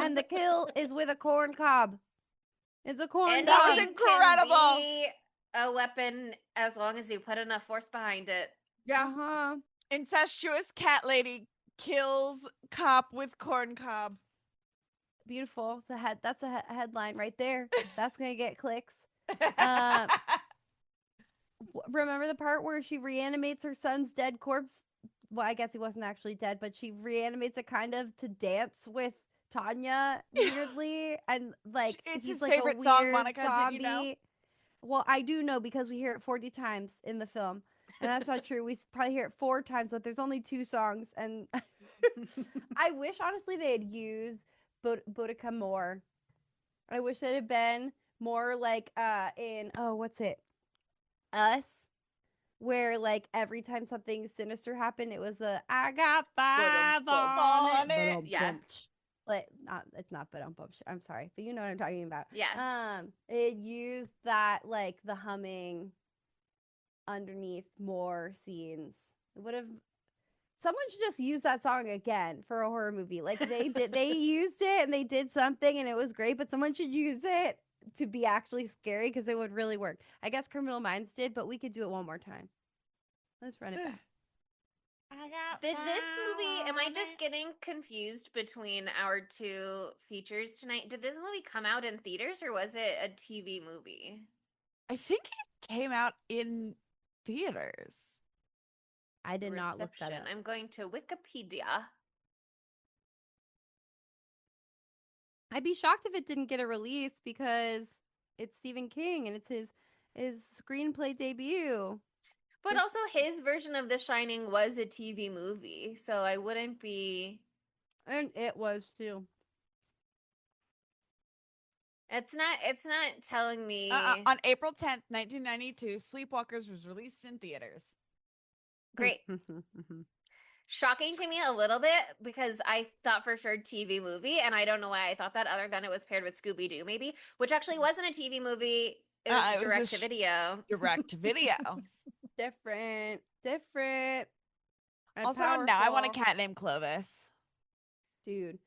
And the kill is with a corn cob. It's a corn Anything That was cob. incredible. can be a weapon as long as you put enough force behind it. Yeah. Uh-huh. Incestuous cat lady kills cop with corn cob. Beautiful. That's a headline right there. That's gonna get clicks. Remember the part where she reanimates her son's dead corpse? Well, I guess he wasn't actually dead, but she reanimates it kind of to dance with Tanya weirdly, and like It's he's his like favorite a song, weird Monica. Did zombie. you know? Well, I do know because we hear it 40 times in the film, and that's not true. We probably hear it 4 times, but there's only 2 songs, and I wish, honestly, they had used Boudica more. I wish it had been more like in what's it? Us, where like every time something sinister happened, it was a I got five on it. Yeah. Like it's not but I'm sorry, but you know what I'm talking about. Yeah. It used that like the humming underneath more scenes. It would have someone should just use that song again for a horror movie. Like they used it and they did something and it was great, but someone should use it to be actually scary because it would really work. I guess Criminal Minds did, but we could do it one more time. Let's run it back. Did this movie, am I just getting confused between our two features tonight? Did this movie come out in theaters or was it a TV movie? I think it came out in theaters. I did not look that up. I'm going to Wikipedia. I'd be shocked if it didn't get a release because it's Stephen King and it's his screenplay debut. But also his version of The Shining was a TV movie, so I wouldn't be. And it was too. It's not telling me. On April 10th, 1992, Sleepwalkers was released in theaters. Great. Shocking to me a little bit because I thought for sure TV movie, and I don't know why I thought that other than it was paired with Scooby-Doo maybe, which actually wasn't a TV movie. It was direct to video. Direct to video. Different. Also, now I want a cat named Clovis. Dude.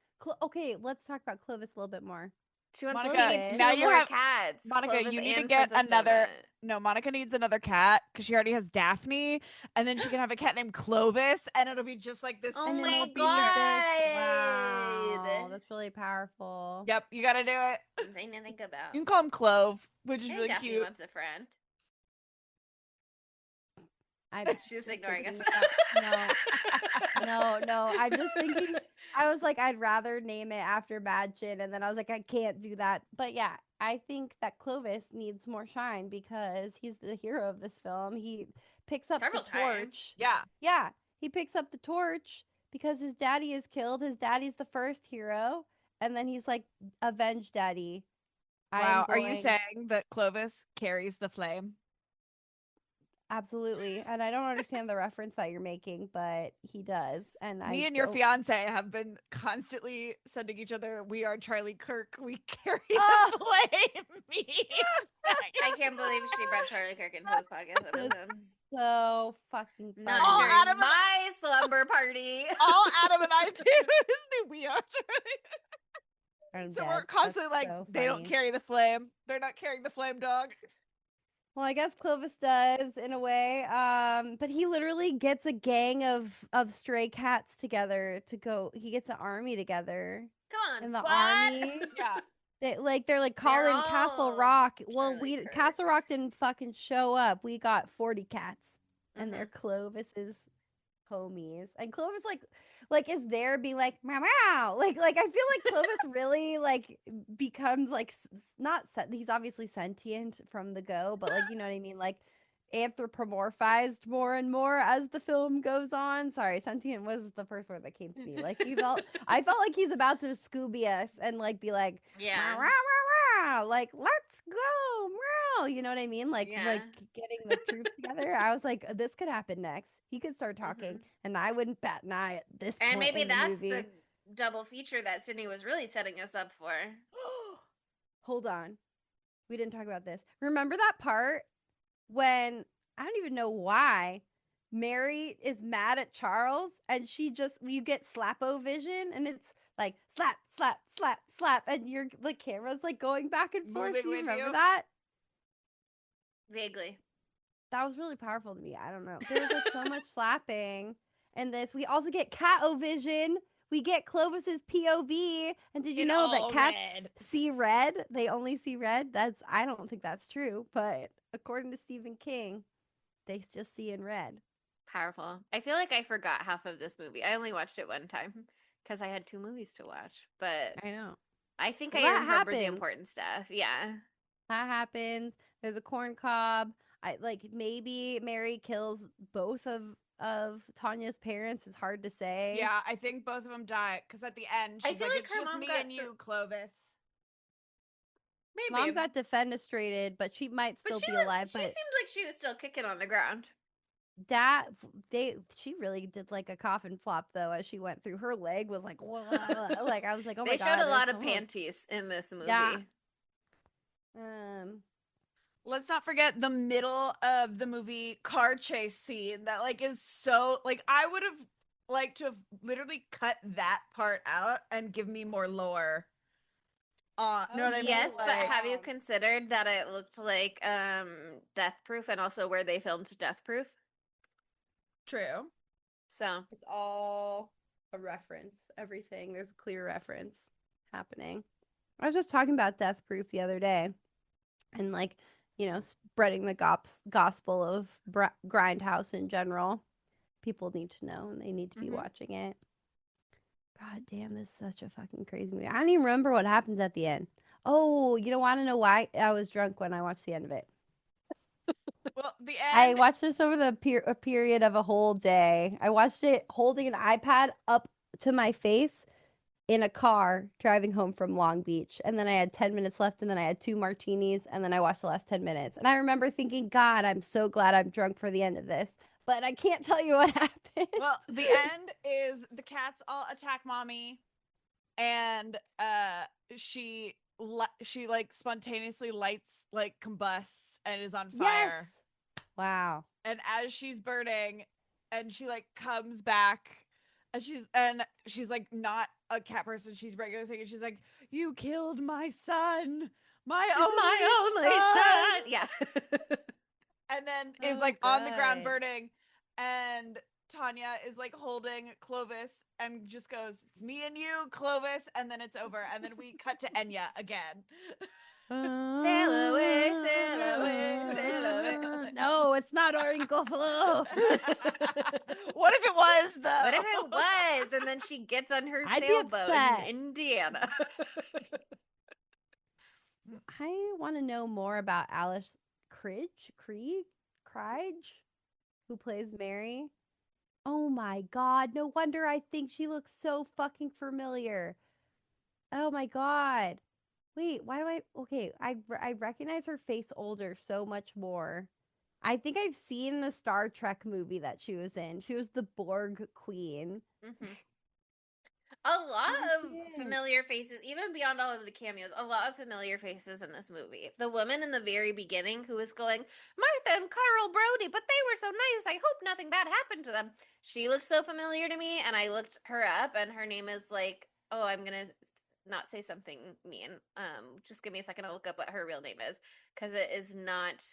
Okay, let's talk about Clovis a little bit more. She wants Monica, two now you more have cats. Monica, Clovis you need to and get Princess another. Donut. No, Monica needs another cat because she already has Daphne, and then she can have a cat named Clovis, and it'll be just like this. Oh And my it'll be god! Wow, that's really powerful. Yep, you gotta do it. Something to think about. You can call him Clove, which is And really Daphne cute. wants a friend. She's just ignoring us. No. I'm just thinking. I was like, I'd rather name it after Madchen, and then I was like, I can't do that. But yeah, I think that Clovis needs more shine because he's the hero of this film. He picks up Several the torch. times. Yeah. He picks up the torch because his daddy is killed. His daddy's the first hero, and then he's like, avenge daddy. Wow. Are you saying that Clovis carries the flame? Absolutely. And I don't understand the reference that you're making, but he does. And Me and your fiance have been constantly sending each other, "We are Charlie Kirk. We carry the flame." I can't believe she brought Charlie Kirk into this podcast episode. So fucking funny. Not All during Adam my slumber party. All Adam and I do is we are Charlie. I'm So dead. we're constantly That's like, so they don't funny. carry the flame. They're not carrying the flame, dog. Well, I guess Clovis does in a way. But he literally gets a gang of stray cats together to go. He gets an army together. Come on, And the squad. army, Yeah. they're like calling Castle all Rock. Well, Charlie Kirk. Castle Rock didn't fucking show up. We got 40 cats, and they're Clovis's homies. And Clovis like is there being like meow meow. Like I feel like Clovis really like becomes like not he's obviously sentient from the go, but like you know what I mean, like anthropomorphized more and more as the film goes on. Sorry, sentient was the first word that came to me. Like I felt like he's about to Scooby us and like be like Yeah. meow, meow, meow, like let's go meow. You know what I mean? Like getting the troops together. I was like, this could happen next. He could start talking, and I wouldn't bat an eye at this point. And maybe in the that's movie. the double feature that Sydney was really setting us up for. Hold on. We didn't talk about this. Remember that part when I don't even know why Mary is mad at Charles and you get slap-o vision and it's like slap, slap, slap, slap, and the camera's like going back and forth. Do you remember that? Vaguely. That was really powerful to me. I don't know. There was like so much slapping in this. We also get cat-o vision. We get Clovis's POV. And did you know that cats see red? They only see red. I don't think that's true, but according to Stephen King, they just see in red. Powerful. I feel like I forgot half of this movie. I only watched it one time because I had 2 movies to watch. But I know. I think Well, I that remember the happens. important stuff. Yeah. That happens. There's a corn cob. Maybe Mary kills both of Tanya's parents. It's hard to say. Yeah, I think both of them die because at the end I she's feel like, like "It's her just mom me got and you, Clovis." Maybe. Mom got defenestrated, but she might but still she be was. alive. She But seemed like she was still kicking on the ground. she really did like a coffin flop though as she went through. Her leg was like, whoa, like I was like, oh my They god, showed a lot it's of almost, panties in this movie. yeah. Let's not forget the middle of the movie car chase scene that like is so like I would have liked to have literally cut that part out and give me more lore. Know what I mean? Yes, but Like, have you considered that it looked like Death Proof and also where they filmed Death Proof? true. So It's all a reference. Everything. There's a clear reference happening. I was just talking about Death Proof the other day and, like, spreading the gospel of Grindhouse in general. People need to know and they need to be watching it. God damn, this is such a fucking crazy movie. I don't even remember what happens at the end. Oh, you don't want to know why? I was drunk when I watched the end of it. Well, the I end. watched this over the a period of a whole day. I watched it holding an iPad up to my face in a car driving home from Long Beach. And then I had 10 minutes left, and then I had 2 martinis, and then I watched the last 10 minutes. And I remember thinking, God, I'm so glad I'm drunk for the end of this. But I can't tell you what happened. Well, the end is the cats all attack mommy, and she like spontaneously lights, like combusts and is on fire. Yes. Wow. And as she's burning, and she like comes back, and she's like not a cat person, she's regular thing, and she's like, "You killed my son, my only son." Yeah. And then Oh, is like on the ground good. burning, and Tanya is like holding Clovis and just goes, "It's me and you, Clovis," and then it's over, and then we cut to Enya again. Sail away, sail away, sail away. No, it's not Oringo Flow. What if it was though? What if it was? And then she gets on her I'd be sailboat upset. in Indiana. I want to know more about Alice Krige, who plays Mary. Oh my god, no wonder I think she looks so fucking familiar. Oh my god. Wait, why do I recognize her face older so much more. I think I've seen the Star Trek movie that she was in. She was the Borg queen. A lot of Okay. familiar faces, even beyond all of the cameos, a lot of familiar faces in this movie. The woman in the very beginning who was going, Martha and Carl Brody, but they were so nice. I hope nothing bad happened to them. She looked so familiar to me, and I looked her up, and her name is like, oh, I'm going to not say something mean. Just give me a second to look up what her real name is, because it is not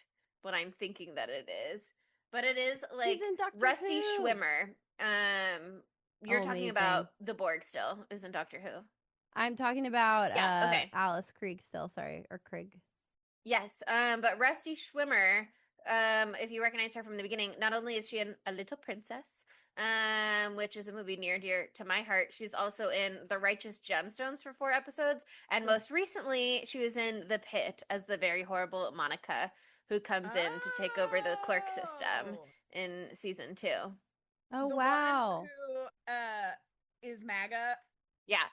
what I'm thinking that it is. But it is like She's in Doctor Rusty Who. Schwimmer. You're talking amazing. about the Borg still, isn't Doctor Who? I'm talking about Yeah, okay. Alice Krieg still, sorry, or Krieg. Yes, but Rusty Schwimmer, if you recognize her from the beginning, not only is she in A Little Princess, which is a movie near and dear to my heart, she's also in The Righteous Gemstones for 4 episodes, and most recently, she was in The Pit as the very horrible Monica, who comes in to take over the clerk system in season 2. Oh, The wow. one who is MAGA. Yeah.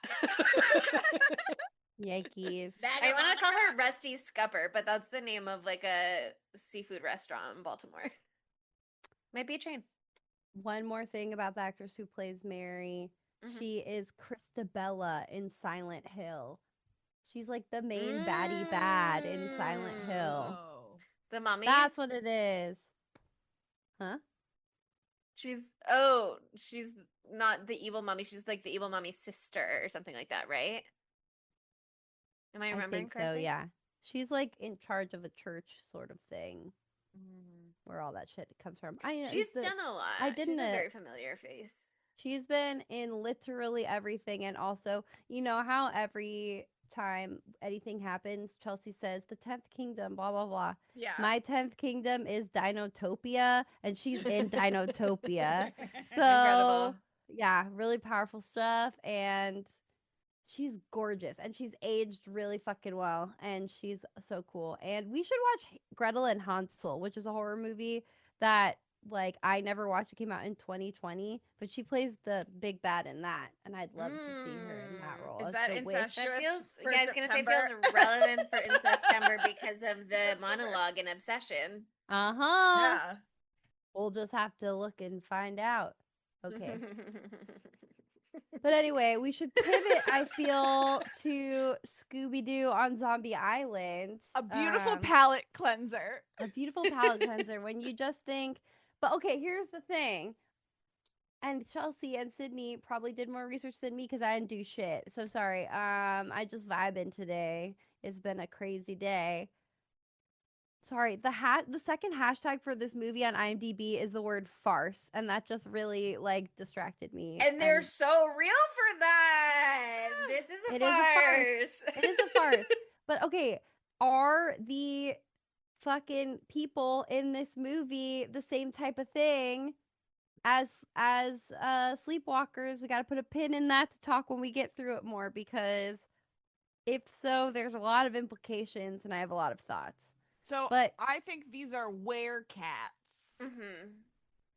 Yankees. I want to call her Rusty Scupper, but that's the name of like a seafood restaurant in Baltimore. Might be a chain. One more thing about the actress who plays Mary. She is Christabella in Silent Hill. She's like the main baddie bad in Silent Hill. The mommy? That's what it is. Huh? She's not the evil mommy. She's like the evil mommy's sister or something like that, right? Am I remembering correctly? So, yeah. She's like in charge of a church sort of thing. Where all that shit comes from. She's done a lot. She's a very familiar face. She's been in literally everything, and also, you know how every time anything happens, Chelsea says the 10th kingdom, blah blah blah. Yeah. My 10th kingdom is Dinotopia, and she's in Dinotopia. So Incredible. yeah, really powerful stuff. And She's gorgeous and she's aged really fucking well and she's so cool. And we should watch Gretel and Hansel, which is a horror movie that like I never watched. It came out in 2020, but she plays the big bad in that, and I'd love to see her in that role Is as that the witch. incestuous? That feels, for yeah, I was gonna say it September? feels relevant for Incestember because of the monologue and obsession. Uh-huh. Yeah. We'll just have to look and find out. Okay. But anyway, we should pivot, I feel, to Scooby-Doo on Zombie Island. A beautiful palate cleanser. A beautiful palate cleanser when you just think, but okay, here's the thing. And Chelsea and Sydney probably did more research than me because I didn't do shit. So sorry. I just vibing today. It's been a crazy day. Sorry, the second hashtag for this movie on IMDb is the word farce, and that just really like distracted me. And they're so real for that. This is a It farce. It is a farce. But okay, are the fucking people in this movie the same type of thing as Sleepwalkers? We got to put a pin in that to talk when we get through it more, because if so, there's a lot of implications and I have a lot of thoughts. So But I think these are werecats. Mm-hmm.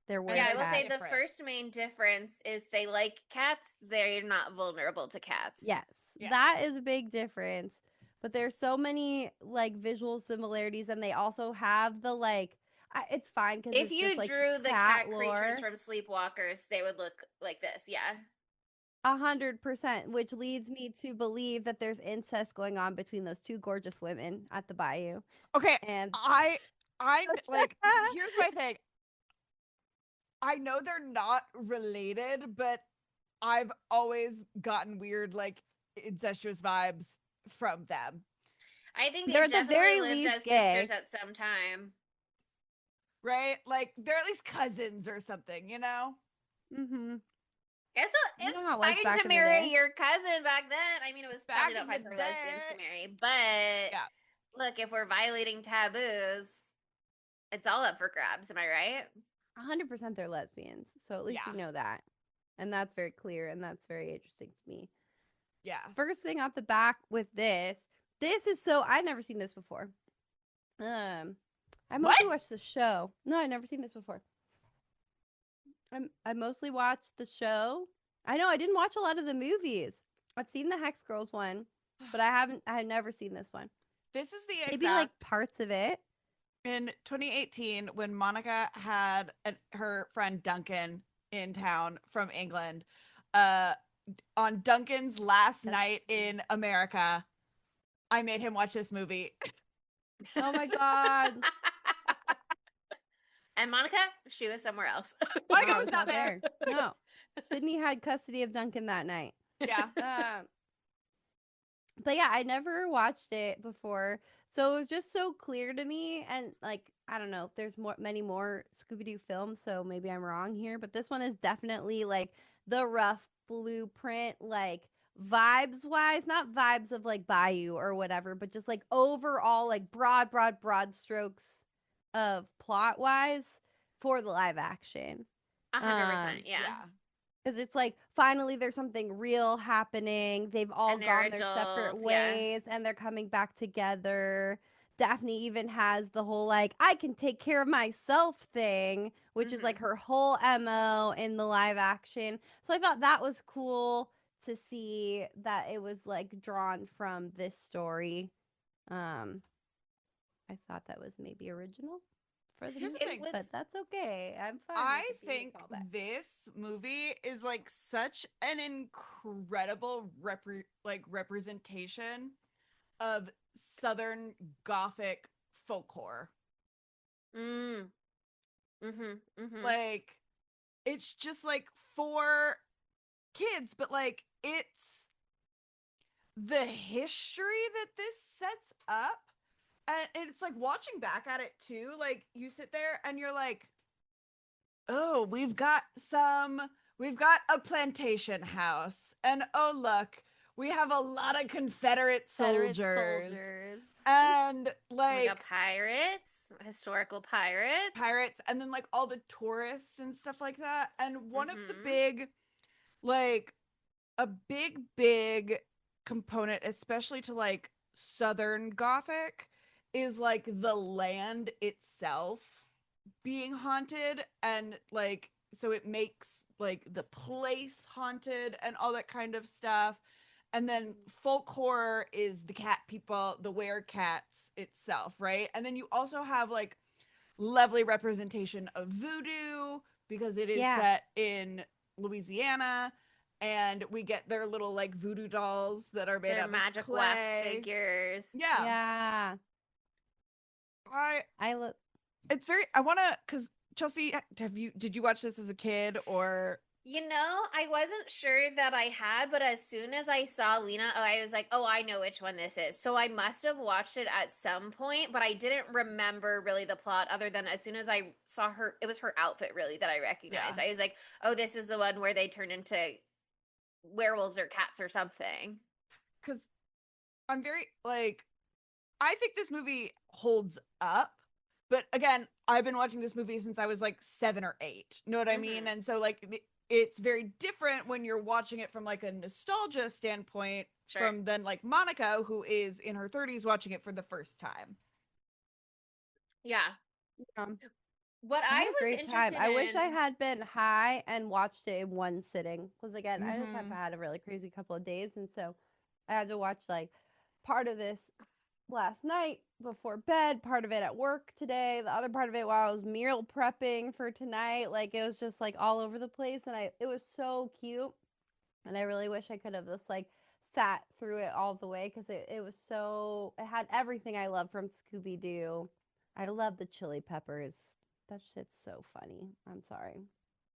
they're weird. Yeah, I will cats. say the Different. first main difference is they like cats. They're not vulnerable to cats. Yes, Yeah. that is a big difference. But there's so many like visual similarities, and they also have the like. It's fine because If you just, like, drew the cat cat creatures lore. from Sleepwalkers, they would look like this. Yeah. 100%, which leads me to believe that there's incest going on between those two gorgeous women at the bayou. Okay, And I'm like, here's my thing. I know they're not related, but I've always gotten weird, like, incestuous vibes from them. I think They're they at the definitely very lived least as gay. sisters at some time. Right? Like, they're at least cousins or something, you know? mm-hmm. It's You know it's how it was fine back to in the marry day. your cousin back then. I mean, it was Back probably not in fine the for lesbians to day. marry, but Yeah. look, if we're violating taboos, it's all up for grabs. Am I right? 100% they're lesbians. So at least Yeah. we know that. And that's very clear, and that's very interesting to me. Yeah. First thing off the back with this is so I'd never seen this before. I mostly watched the show. No, I'd never seen this before. I mostly watched the show. I know I didn't watch a lot of the movies. I've seen the Hex Girls one, but I have never seen this one. This is the exact Maybe like parts of it. in 2018 when Monica had her friend Duncan in town from England. On Duncan's last night in America, I made him watch this movie. Oh my god. And Monica, she was somewhere else. Monica I was not there. No. Sydney had custody of Duncan that night. Yeah. But yeah, I never watched it before. So it was just so clear to me. And like, I don't know, there's many more Scooby-Doo films, so maybe I'm wrong here. But this one is definitely like the rough blueprint, like vibes wise, not vibes of like Bayou or whatever, but just like overall, like broad strokes of plot wise for the live action. 100%. Yeah. Because it's like finally there's something real happening. They've all And they're gone their separate adults, yeah. ways and they're coming back together. Daphne even has the whole like I can take care of myself thing, which is like her whole MO in the live action. So I thought that was cool to see that it was like drawn from this story. I thought that was maybe original for the Here's the movie, thing. but that's okay. I'm fine. I with it being think a callback. this movie is like such an incredible representation of Southern Gothic folklore. Like, it's just like for kids, but like it's the history that this sets up. And it's like watching back at it too. Like, you sit there and you're like, oh, we've got a plantation house. And oh, look, we have a lot of Confederate soldiers. And like, we got pirates, historical pirates. And then like all the tourists and stuff like that. And one of the big, like, a big component, especially to like Southern Gothic, is like the land itself being haunted, and like so it makes like the place haunted and all that kind of stuff. And then folk horror is the cat people, the were-cats itself, right? And then you also have like lovely representation of voodoo because it is Yeah. set in Louisiana, and we get their little like voodoo dolls that are made They're out magic of clay. wax figures. Yeah. Yeah. It's very I want to cuz Chelsea, did you watch this as a kid or You know, I wasn't sure that I had, but as soon as I saw Lena, I was like, oh, I know which one this is. So I must have watched it at some point, but I didn't remember really the plot other than as soon as I saw her, it was her outfit really that I recognized. Yeah. I was like, oh, this is the one where they turn into werewolves or cats or something. cuz I'm very like I think this movie holds up. But again, I've been watching this movie since I was like 7 or 8. You know what I mean? Mhm. And so like it's very different when you're watching it from like a nostalgia standpoint Sure. from then like Monica, who is in her 30s watching it for the first time. Yeah. Um, What I I had a was great time. interested I wish I in- had been high and watched it in one sitting. Because again, I just have Mhm. had a really crazy couple of days, and so I had to watch like part of this last night before bed, part of it at work today, the other part of it while I was meal prepping for tonight. Like it was just like all over the place, and it was so cute. And I really wish I could have just like sat through it all the way because it was so it had everything I love from Scooby-Doo. I love the chili peppers. That shit's so funny. I'm sorry.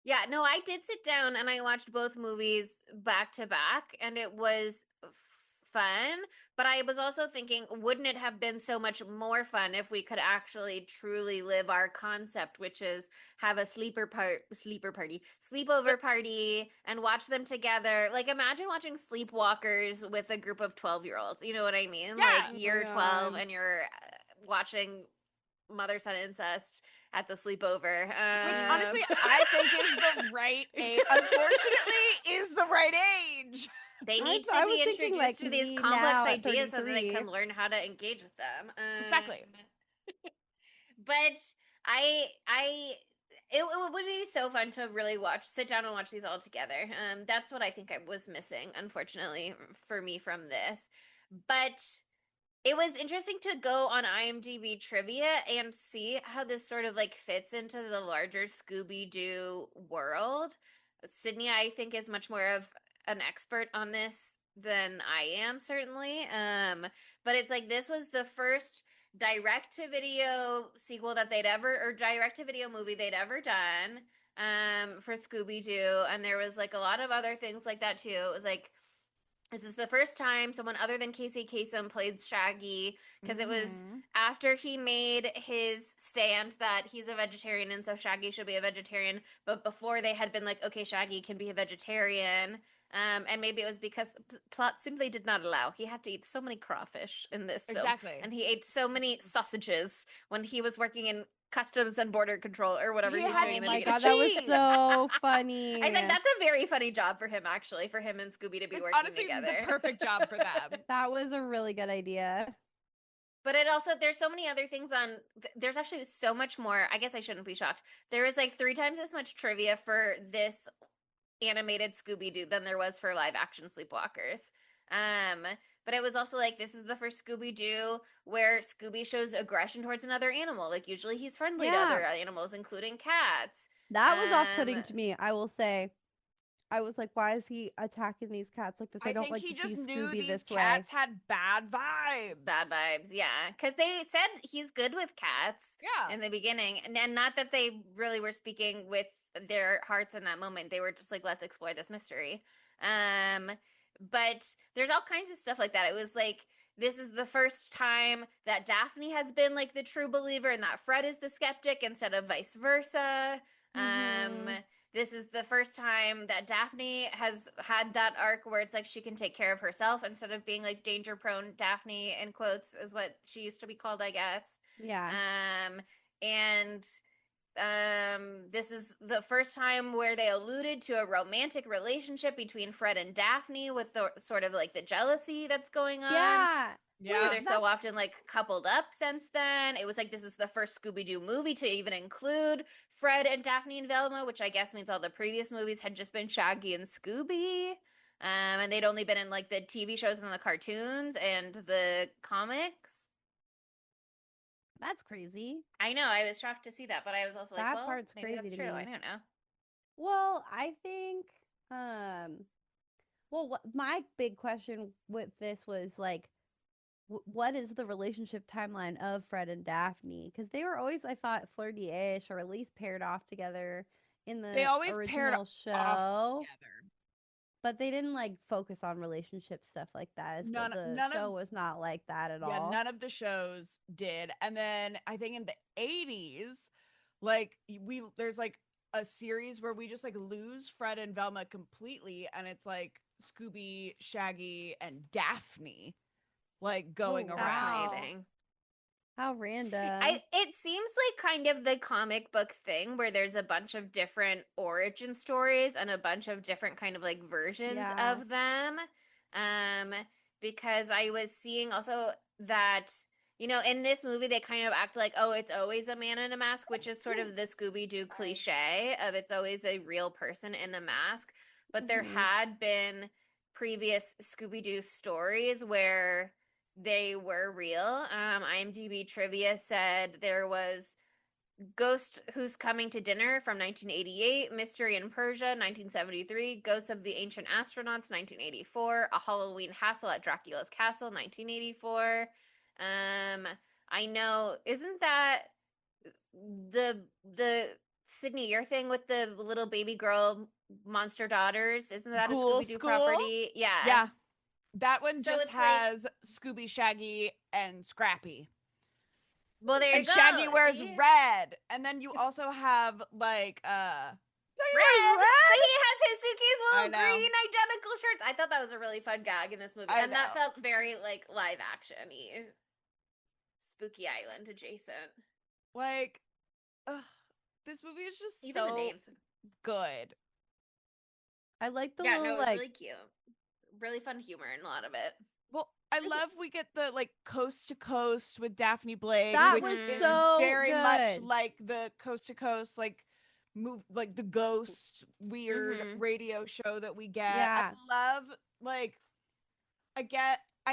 Yeah, no, I did sit down and I watched both movies back to back, and it was fun. But I was also thinking, wouldn't it have been so much more fun if we could actually truly live our concept, which is have a sleepover party, and watch them together? Like, imagine watching Sleepwalkers with a group of 12-year-olds. You know what I mean? Yeah. Like, Oh my you're 12 God. and you're watching mother son incest at the sleepover. Which honestly I think is the right age. Unfortunately, is the right age. They need to I be was thinking, introduced like, to these me complex now at ideas so that they 33. can learn how to engage with them. Exactly. But I it would be so fun to really sit down and watch these all together. That's what I think I was missing, unfortunately, for me from this. But it was interesting to go on IMDb trivia and see how this sort of like fits into the larger Scooby-Doo world. Sydney, I think, is much more of an expert on this than I am, certainly. But it's like this was the first direct to video sequel that they'd ever, or direct to video movie they'd ever done for Scooby-Doo. And there was like a lot of other things like that too. It was like, this is the first time someone other than Casey Kasem played Shaggy, because it was Mhm. after he made his stand that he's a vegetarian and so Shaggy should be a vegetarian. But before they had been like, okay, Shaggy can be a vegetarian. And maybe it was because plot simply did not allow. He had to eat so many crawfish in this film. Exactly. And he ate so many sausages when he was working in customs and border control or whatever He he's had doing to in Oh the my eat beginning. God, that was cheese. so funny. I was like, that's a very funny job for him, actually, for him and Scooby to be It's working honestly together. the perfect job for them. That was a really good idea. But it also, there's so many other things on, there's actually so much more. I guess I shouldn't be shocked. There is like 3 times as much trivia for this animated Scooby-Doo than there was for live action Sleepwalkers. But it was also like, this is the first Scooby-Doo where Scooby shows aggression towards another animal. Like, usually he's friendly to Yeah. other animals, including cats. That was off-putting to me, I will say. I was like, why is he attacking these cats like this? I don't think like he to just see knew Scooby these this way. cats had bad vibes. Bad vibes, yeah. Because they said he's good with cats Yeah. in the beginning. And not that they really were speaking with their hearts in that moment. They were just like, let's explore this mystery. But there's all kinds of stuff like that. It was like, this is the first time that Daphne has been like the true believer and that Fred is the skeptic instead of vice versa. Mhm. This is the first time that Daphne has had that arc where it's like she can take care of herself instead of being like danger prone Daphne, in quotes, is what she used to be called, I guess. Yeah. And this is the first time where they alluded to a romantic relationship between Fred and Daphne with the sort of like the jealousy that's going on. Yeah. Where they're so often like coupled up since then. It was like this is the first Scooby-Doo movie to even include Fred and Daphne and Velma, which I guess means all the previous movies had just been Shaggy and Scooby. And they'd only been in like the TV shows and the cartoons and the comics. That's crazy. I know, I was shocked to see that, but I was also like, That well, part's maybe crazy that's to true. me. I don't know. Well, I think my big question with this was like what is the relationship timeline of Fred and Daphne? Because they were always, I thought, flirty-ish or at least paired off together in the They always paired original off show. together. But they didn't like focus on relationship stuff like that. The show was not like that at all. None of the shows did. And then I think in the 80s, like there's like a series where we just like lose Fred and Velma completely, and it's like Scooby, Shaggy, and Daphne like going around. Fascinating. How random. It seems like kind of the comic book thing where there's a bunch of different origin stories and a bunch of different kind of like versions of them. Because I was seeing also that, you know, in this movie they kind of act like, oh, it's always a man in a mask, which is sort of the Scooby-Doo cliche of it's always a real person in a mask. But there had been previous Scooby-Doo stories where they were real. IMDb trivia said there was Ghost Who's Coming to Dinner from 1988, Mystery in Persia 1973, Ghosts of the Ancient Astronauts 1984, A Halloween Hassle at Dracula's Castle 1984. I know, isn't that the Sydney Year thing with the little baby girl monster daughters? Isn't that Ghoul a Scooby-Doo School? property? Yeah. Yeah. That one So just it's has Scooby, Shaggy, and Scrappy. Well, there you And go. Shaggy wears See? red. And then you also have like red. But he has his Suki's I little know. green identical shirts. I thought that was a really fun gag in this movie. I And that know. felt very like live action-y. Spooky Island adjacent. like this movie is just Even the so names. good. I like the Yeah, little no, it was like really cute. Really fun humor in a lot of it. Well, I love we get the like coast to coast with Daphne Blake, that which was is so very much good. like the coast to coast like move like the ghost weird radio show that we get. Yeah. I love like I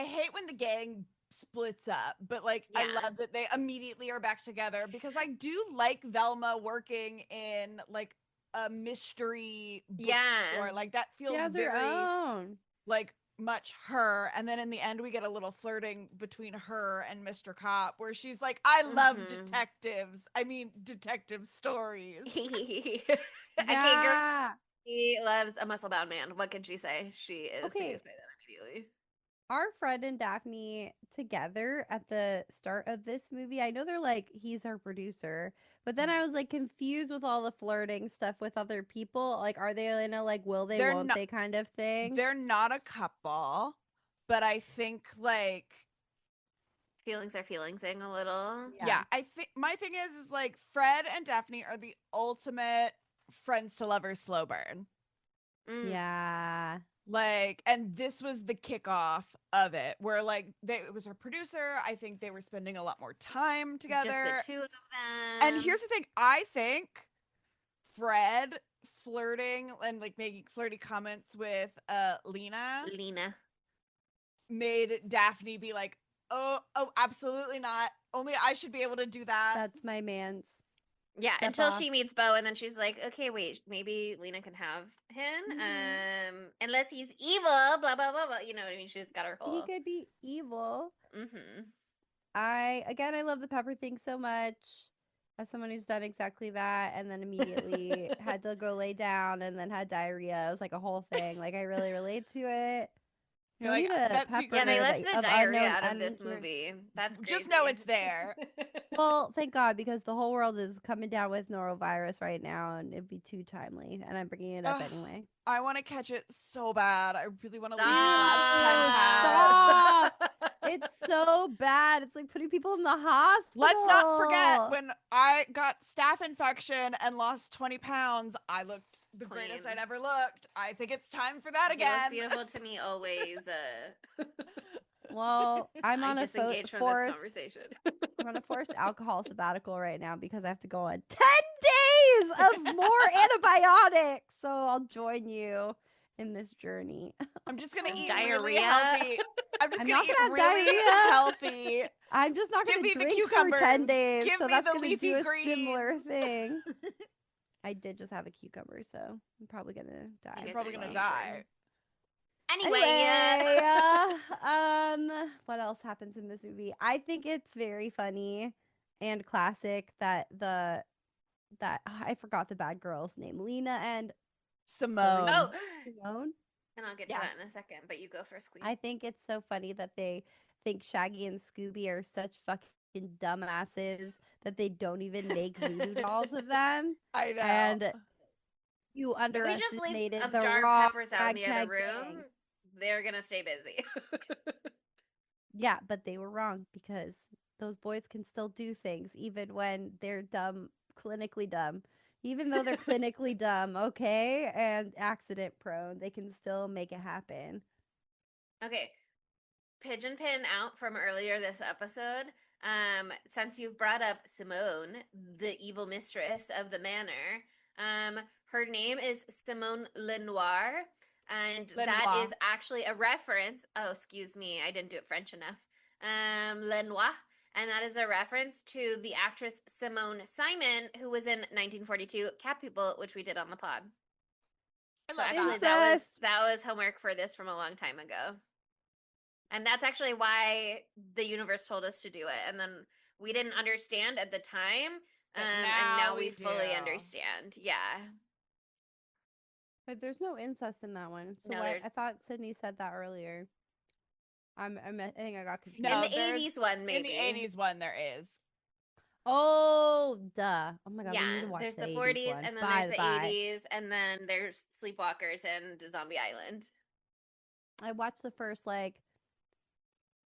hate when the gang splits up, but like I Yeah. love that they immediately are back together because I do like Velma working in like a mystery bookstore. Like that She feels has her very own. like much her. And then in the end we get a little flirting between her and Mr. Cop where she's like, I love detectives. I mean detective stories. Okay, Yeah. girl. She loves a muscle-bound man. What can she say? She is seduced by that immediately. Are Fred and Daphne together at the start of this movie? I know they're like, he's our producer, but then I was like confused with all the flirting stuff with other people. Like, are they in a like, will they, won't they kind of thing? They're not a couple, but I think like feelings are feelingsing a little. Yeah, I think my thing is like Fred and Daphne are the ultimate friends to lovers slow burn. Yeah. Like, and this was the kickoff of it, where like it was her producer. I think they were spending a lot more time together. Just the two of them. And here's the thing: I think Fred flirting and like making flirty comments with Lena made Daphne be like, oh, absolutely not. Only I should be able to do that. That's my man's. Yeah, until she meets Bo, and then she's like, okay, wait, maybe Lena can have him. Unless he's evil, blah, blah, blah, blah. You know what I mean? She's got her whole... He could be evil. I love the pepper thing so much. As someone who's done exactly that, and then immediately had to go lay down and then had diarrhea. It was like a whole thing. Like, I really relate to it. You're like, they left the diarrhea out of this movie. That's crazy. Just know it's there. Well, thank God, because the whole world is coming down with norovirus right now, and it'd be too timely. And I'm bringing it up anyway. I want to catch it so bad. I really want to lose Stop. the last 10 pounds. It's so bad. It's like putting people in the hospital. Let's not forget when I got staph infection and lost 20 pounds, I looked the greatest Queen. I'd ever looked. I think it's time for that You look again. beautiful to me always. Well, I'm I on a disengage from this forced conversation. I'm on a forced alcohol sabbatical right now because I have to go on 10 days of more antibiotics. So I'll join you in this journey. I'm just gonna eat Diarrhea. really healthy. I'm just I'm gonna not eat gonna have really diarrhea. healthy. I'm just not Give going me to the drink for 10 cucumbers. days. Give So me that's the going to leafy do a similar greens. thing. I did just have a cucumber, so I'm probably going to die. You I'm guys probably are gonna in die. Anyway, What else happens in this movie? I think it's very funny and classic that I forgot the bad girl's name, Lena and Simone. Oh, Simone. and I'll get to Yeah. that in a second, but you go first, Queen. I think it's so funny that they think Shaggy and Scooby are such fucking dumbasses that they don't even make voodoo dolls of them. I know. And you If we just leave underestimated a the jar of raw peppers out in the other ragtag room, gang. they're gonna stay busy. Yeah, but they were wrong because those boys can still do things even when they're dumb, clinically dumb. Even though they're clinically dumb, okay, and accident prone, they can still make it happen. Okay, pigeon pin out from earlier this episode. Since you've brought up Simone, the evil mistress of the manor, her name is Simone Lenoir, and that Lenoir. is actually a reference. Oh, excuse me, I didn't do it French enough. Lenoir, and that is a reference to the actress Simone Simon, who was in 1942 Cat People, which we did on the pod. I So love actually, that. that was homework for this from a long time ago. And that's actually why the universe told us to do it. And then we didn't understand at the time. But And now we do. fully understand. Yeah. But there's no incest in that one. So No, why, there's I thought Sydney said that earlier. I think I got confused. No, in the 80s one, maybe. In the 80s one, there is. Oh, duh. Oh my god, we need Yeah, to watch there's the the 80s 40s, one. and then there's the 80s, and then there's Sleepwalkers and Zombie Island. I watched the first like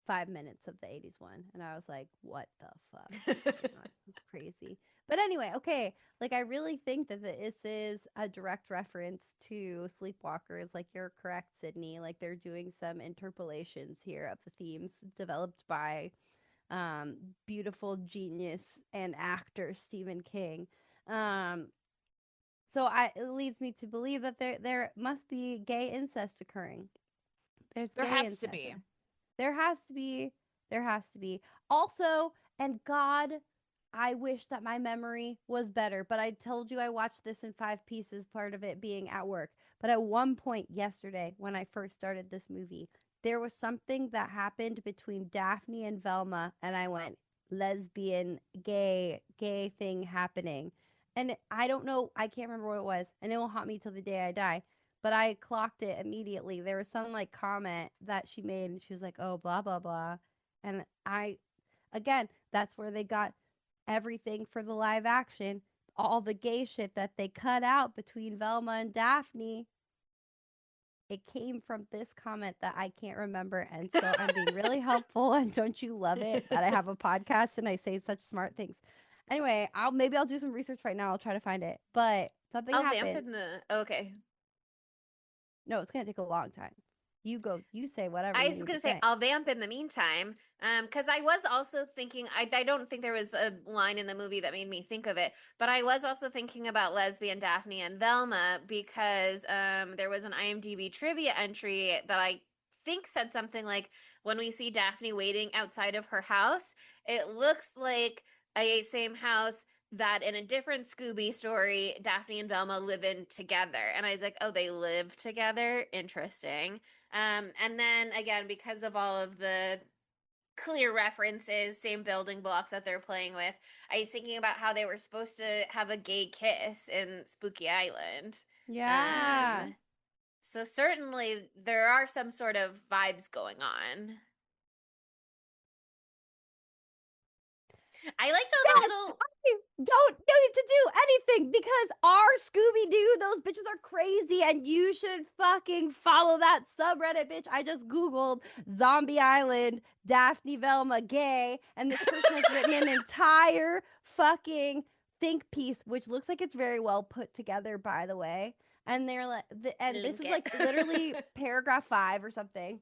5 minutes of the 80s one, and I was like, what the fuck? It's crazy. But anyway, okay, like I really think that this is a direct reference to Sleepwalkers. Like you're correct, Sydney. Like they're doing some interpolations here of the themes developed by beautiful genius and actor Stephen King. So it leads me to believe that there must be gay incest occurring. There has to be. There has to be. There has to be. Also, and God, I wish that my memory was better, but I told you I watched this in 5 pieces, part of it being at work. But at one point yesterday, when I first started this movie, there was something that happened between Daphne and Velma, and I went, lesbian, gay thing happening. And I don't know, I can't remember what it was, and it will haunt me till the day I die. But I clocked it immediately. There was some like comment that she made, and she was like, "Oh, blah blah blah," and again, that's where they got everything for the live action. All the gay shit that they cut out between Velma and Daphne. It came from this comment that I can't remember, and so I'm being really helpful. And don't you love it that I have a podcast and I say such smart things? Anyway, maybe I'll do some research right now. I'll try to find it. But something happened. Vamp in the okay. No, it's gonna take a long time. You go. You say whatever. I was gonna say I'll vamp in the meantime, because I was also thinking. I don't think there was a line in the movie that made me think of it, but I was also thinking about lesbian Daphne and Velma because there was an IMDb trivia entry that I think said something like, when we see Daphne waiting outside of her house, it looks like a same house that in a different Scooby story, Daphne and Velma live in together. And I was like, oh, they live together? Interesting. And then again, because of all of the clear references, same building blocks that they're playing with, I was thinking about how they were supposed to have a gay kiss in Spooky Island. Yeah. So certainly there are some sort of vibes going on. I liked all the Yes, little. I don't need to do anything because our Scooby-Doo, those bitches are crazy and you should fucking follow that subreddit, bitch. I just Googled Zombie Island, Daphne Velma gay, and this person has written an entire fucking think piece, which looks like it's very well put together, by the way. And they're like, and this Link is it. like literally paragraph 5 or something.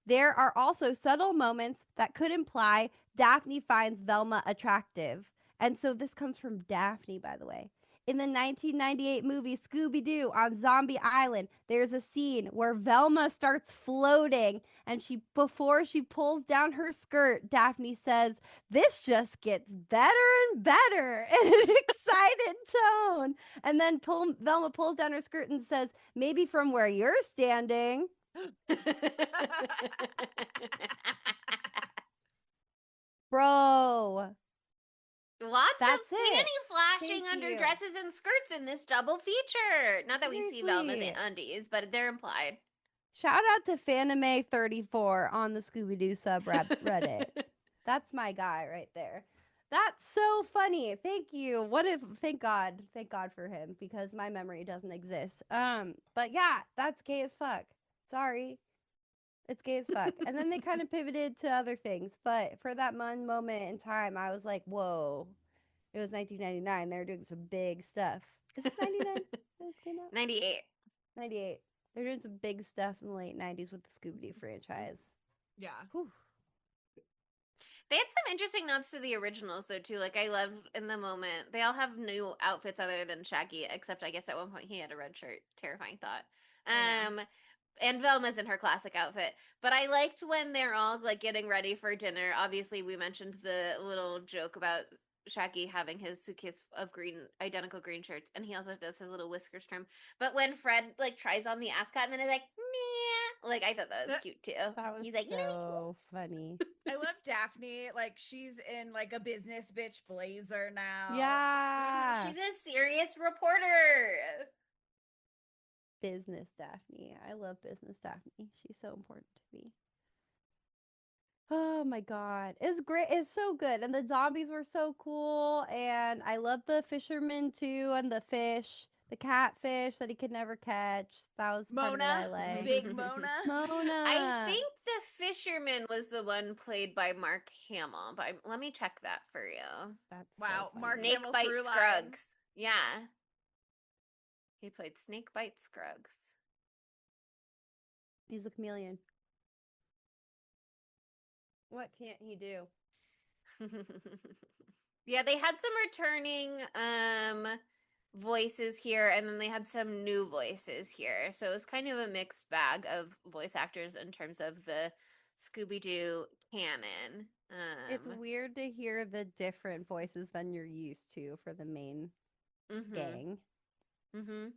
There are also subtle moments that could imply Daphne finds Velma attractive. And so this comes from Daphne, by the way. In the 1998 movie Scooby-Doo on Zombie Island, there's a scene where Velma starts floating and before she pulls down her skirt, Daphne says, "This just gets better and better," in an excited tone. And then Velma pulls down her skirt and says, "Maybe from where you're standing." Bro, Lots that's of it. panty flashing Thank under you. dresses and skirts in this double feature. Not that we see Velma's Seriously. undies, but they're implied. Shout out to Fanime34 on the Scooby-Doo subreddit. That's my guy right there. That's so funny. Thank you. Thank God for him because my memory doesn't exist. But yeah, that's gay as fuck. Sorry. It's gay as fuck. And then they kind of pivoted to other things, but for that one moment in time, I was like, whoa. It was 1999. They were doing some big stuff. Is this 99 when this came out? 98. 98. They're doing some big stuff in the late 90s with the Scooby-Doo franchise. Yeah. Whew. They had some interesting nods to the originals, though, too. Like, I loved in the moment. They all have new outfits other than Shaggy, except I guess at one point he had a red shirt. Terrifying thought. And Velma's in her classic outfit. But I liked when they're all, like, getting ready for dinner. Obviously, we mentioned the little joke about Shaggy having his suitcase of identical green shirts, and he also does his little whiskers trim. But when Fred, like, tries on the ascot and then is like, "Meow," like, I thought that was cute, too. That was He's like, so funny. I love Daphne. Like, she's in like a business bitch blazer now. Yeah. she's a serious reporter. Business Daphne. I love business Daphne. She's so important to me. Oh my god. It's great. It's so good. And the zombies were so cool. And I love the fisherman too and the fish. The catfish that he could never catch. That was part of what I Mona, like. big Mona. Mona. I think the fisherman was the one played by Mark Hamill. But let me check that for you. That's Wow, so Mark funny. Snake Hamill Bite through Scruggs. lines. Yeah. He played Snake Bite Scruggs. He's a chameleon. What can't he do? Yeah, they had some returning voices here, and then they had some new voices here. So it was kind of a mixed bag of voice actors in terms of the Scooby-Doo canon. It's weird to hear the different voices than you're used to for the main gang. Mm-hmm.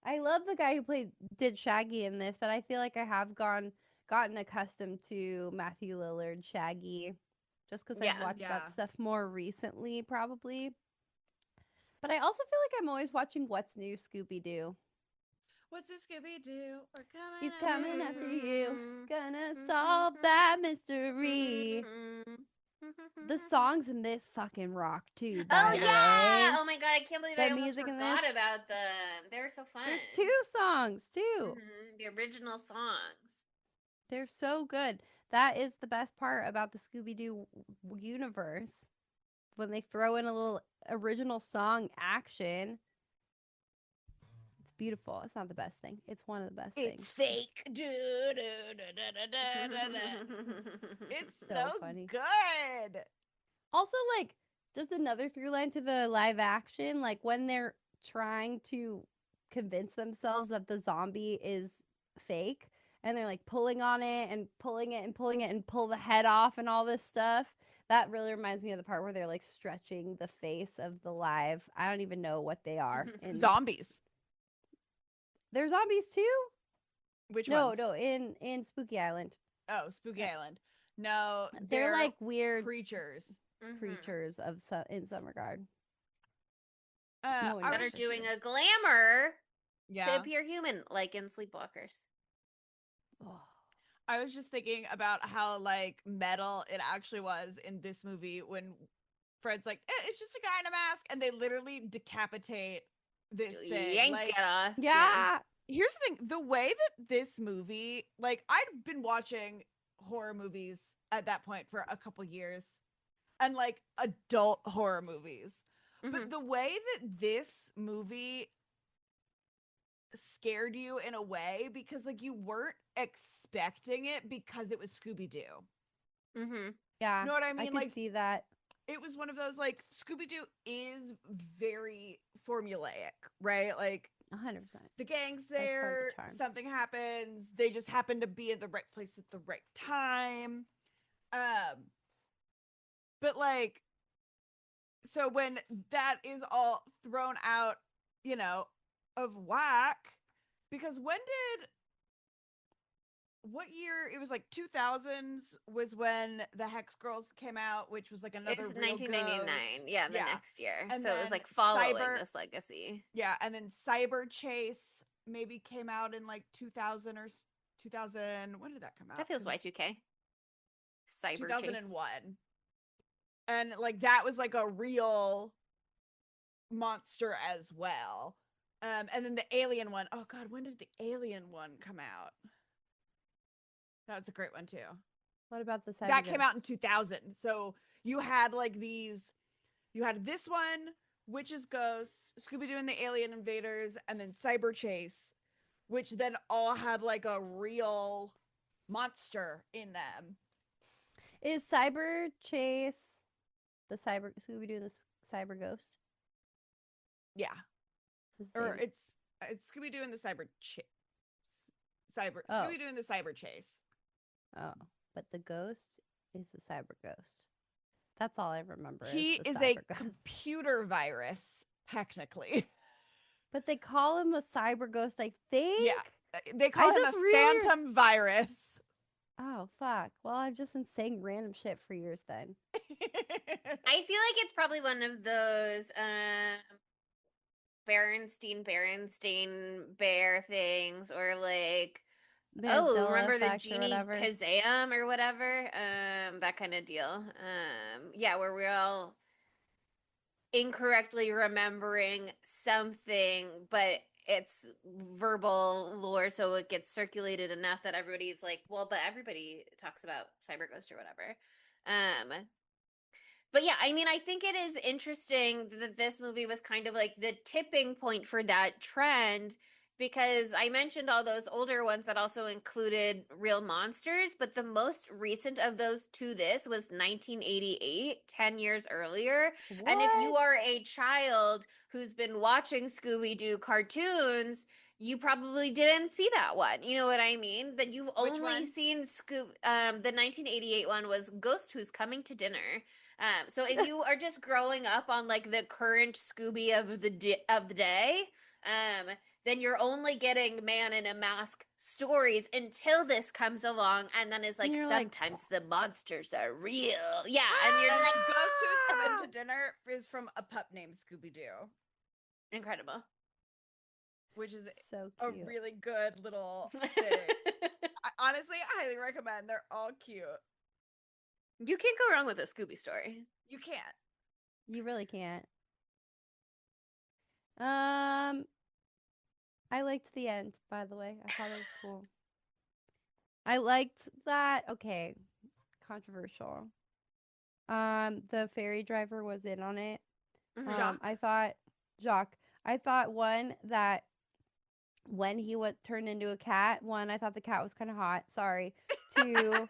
I love the guy who did Shaggy in this, but I feel like I have gotten accustomed to Matthew Lillard Shaggy just because I've watched that stuff more recently, probably. But I also feel like I'm always watching What's New Scooby-Doo. What's this Scooby-Doo? We're coming. He's coming after you, gonna solve that mystery. The songs in this fucking rock too. By the way. Oh my god! I can't believe The I almost music in forgot this? about them. They were so fun. There's 2 songs too. The original songs. They're so good. That is the best part about the Scooby-Doo universe. When they throw in a little original song action. It's beautiful. It's not the best thing. It's one of the best things. It's fake. It's so funny. good. Also, like, just another through line to the live action, like when they're trying to convince themselves that the zombie is fake and they're like pulling on it and pulling it and pulling it and pull the head off and all this stuff. That really reminds me of the part where they're like stretching the face of the live. I don't even know what they are. Zombies. They're zombies too? Which No, ones? no, in Spooky Island. Oh, Spooky Island. No, They're like weird creatures. Creatures of in some regard. That are doing a glamour to Yeah. appear human, like in Sleepwalkers. Oh. I was just thinking about how like metal it actually was in this movie when Fred's like, it's just a guy in a mask, and they literally decapitate this thing. Yank Like, it off. Yeah. here's the thing: the way that this movie, like, I'd been watching horror movies at that point for a couple years, and like adult horror movies, but the way that this movie scared you in a way because like you weren't expecting it because it was Scooby-Doo. Yeah. You know what I I mean? could Like see that. it was one of those like Scooby-Doo is very formulaic, right? Like 100%. the gang's part of the there, charm. something happens, they just happen to be at the right place at the right time. But like so when that is all thrown out, you know, of whack, because what year? It was like 2000s was when the Hex Girls came out, which was like another It's real 1999. ghost. Yeah, the next year. And So it was then like following Cyber, this legacy. yeah, and then Cyber Chase maybe came out in like 2000 or 2000. When did that come out? That feels Y2K. Cyber 2001. Chase. And like that was like a real monster as well. And then the Alien one. Oh God, when did the Alien one come out? That's a great one too. What about the That came out in 2000. So you had like these, you had this one, Witch's Ghosts, Scooby-Doo and the Alien Invaders, and then Cyber Chase, which then all had like a real monster in them. Is Cyber Chase the Cyber Scooby-Doo the Cyber Ghost? Yeah. It's the Or same. it's Scooby-Doo and the Cyber Chase. Cyber Oh. Scooby-Doo and the Cyber Chase. Oh, but the ghost is the Cyber Ghost. That's all I remember. He is, the is Cyber a Ghost. computer virus, technically. But they call him a Cyber Ghost, I think. Yeah. They call him just a really- phantom virus. Oh, fuck. Well, I've just been saying random shit for years then. I feel like it's probably one of those Berenstein bear things, or like Mandela remember the effect or genie whatever. Kazam or whatever, that kind of deal. Yeah, where we're all incorrectly remembering something, but it's verbal lore, so it gets circulated enough that everybody's like, well, but everybody talks about Cyber Ghost or whatever. But yeah, I mean, I think it is interesting that this movie was kind of like the tipping point for that trend, because I mentioned all those older ones that also included real monsters, but the most recent of those to this was 1988, 10 years earlier. What? And if you are a child who's been watching Scooby-Doo cartoons, you probably didn't see that one. You know what I mean? That you've only one? seen the 1988 one was Ghost Who's Coming to Dinner. So if you are just growing up on like the current Scooby of the day, then you're only getting man in a mask stories until this comes along, and then is like, you're like, sometimes the monsters are real. Yeah, and you're just like, Ghost Who's Coming to Dinner is from a pup named Scooby-Doo, incredible. which is so a cute. really good little thing. Honestly, I highly recommend. They're all cute. You can't go wrong with a Scooby story. You can't. You really can't. I liked the end, by the way. I thought it was cool. I liked that. Okay, controversial. The ferry driver was in on it. Jacques. I thought Jacques. I thought one that when he turned into a cat. One, I thought the cat was kind of hot. Sorry. Two.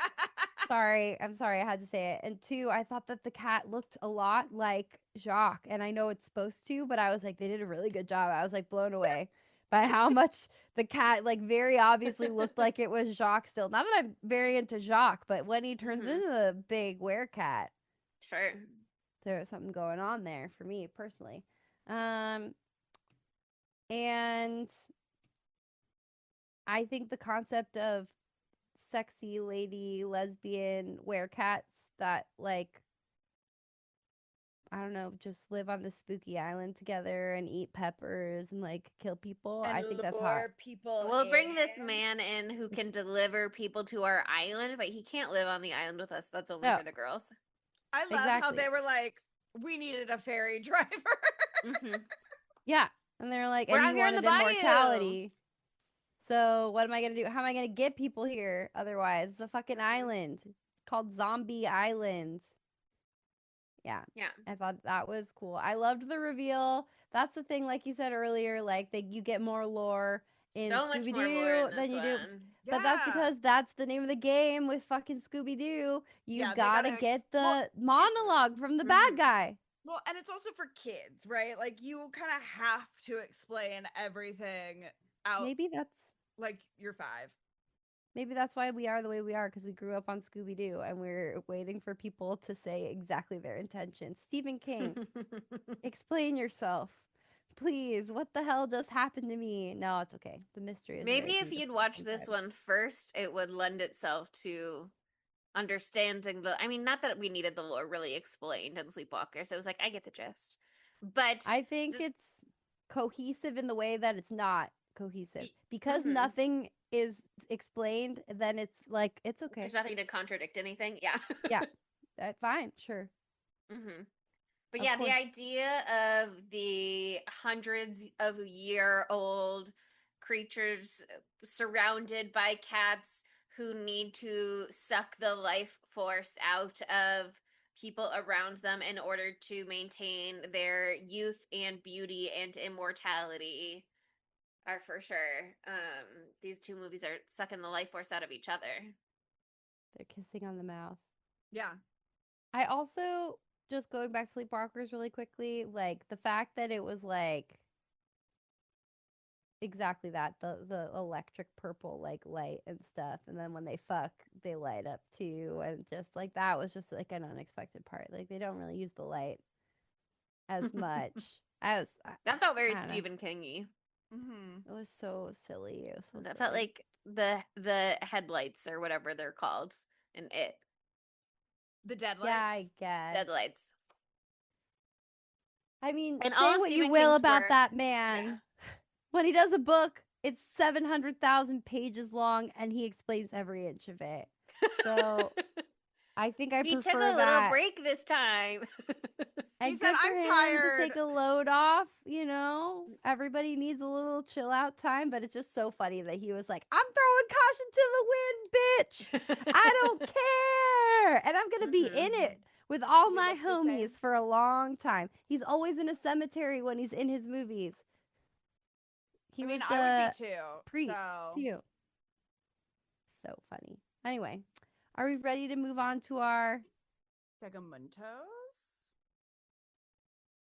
I'm sorry, I had to say it. And two, I thought that the cat looked a lot like Jacques, and I know it's supposed to, but I was like, they did a really good job. I was like blown away by how much the cat like very obviously looked like it was Jacques still. Not that I'm very into Jacques, but when he turns into the big werecat, Sure. there's something going on there for me personally. And I think the concept of sexy lady lesbian werecats that like I don't know, just live on this spooky island together and eat peppers and like kill people. And I think that's hot. lure people We'll bring this in. man in who can deliver people to our island, but he can't live on the island with us. That's only No. for the girls. I love how Exactly. they were like, we needed a ferry driver. Hmm. Yeah. And they're like, We're and out he here in the wanted bayou. immortality. So what am I gonna do? How am I gonna get people here otherwise? It's a fucking island. It's called Zombie Island. Yeah. Yeah. I thought that was cool. I loved the reveal. That's the thing, like you said earlier, like that you get more lore in So much more lore Scooby-Doo in than this you do. one. But that's because that's the name of the game with fucking Scooby-Doo. You Yeah, they gotta gotta get the well, monologue from the bad Mhm. guy. Well, and it's also for kids, right? Like you kind of have to explain everything out Maybe like you're 5. why we are the way we are, because we grew up on Scooby-Doo and we're waiting for people to say exactly their intentions. Stephen King, explain yourself. Please, what the hell just happened to me? No, it's okay. The mystery is Maybe very if you'd beautiful watch this sometimes. one first, it would lend itself to understanding the. I mean, not that we needed the lore really explained in Sleepwalkers. It was like, I get the gist. But I think the, it's cohesive in the way that it's not cohesive. Because mhm. nothing is explained, then it's like, it's okay. There's nothing to contradict anything. Yeah. Yeah. Fine, sure. Hmm. But Of yeah, course. the idea of the hundreds of year-old creatures surrounded by cats who need to suck the life force out of people around them in order to maintain their youth and beauty and immortality are for sure. These two movies are sucking the life force out of each other. They're kissing on the mouth. Yeah. I also, just going back to Sleepwalkers really quickly, like the fact that it was like exactly that, the electric purple like light and stuff, and then when they fuck they light up too, and just like that was just like an unexpected part. Like they don't really use the light as much as That felt very I don't know. Stephen King-y. Mm-hmm. It was so silly. It was so That silly. felt like the headlights or whatever they're called in it. The deadlights. Yeah, I guess. Deadlights. I mean, And say all of what you Stephen will King's about work. that man. When he does a book, it's 700,000 pages long and he explains every inch of it. So I think I he prefer took a little that. break this time. And He said, good for "I'm him tired." to take a load off, you know? Everybody needs a little chill out time, but it's just so funny that he was like, I'm throwing caution to the wind, bitch. I don't care. And I'm going to be in Mhm. it with all We my look the same. homies for a long time. He's always in a cemetery when he's in his movies. He I mean, was I would the be too. priest, So too. So funny. Anyway, are we ready to move on to our... Segamuntos.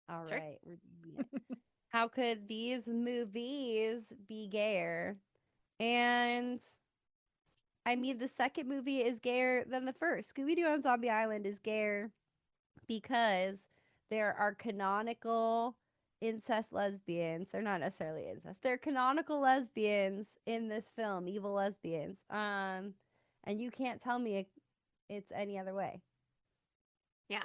All Sure. right, we're doing it. How could these movies be gayer? And I mean, the second movie is gayer than the first. Scooby-Doo on Zombie Island is gayer because there are canonical incest lesbians. They're not necessarily incest. They're canonical lesbians in this film, evil lesbians. And you can't tell me it's any other way. Yeah.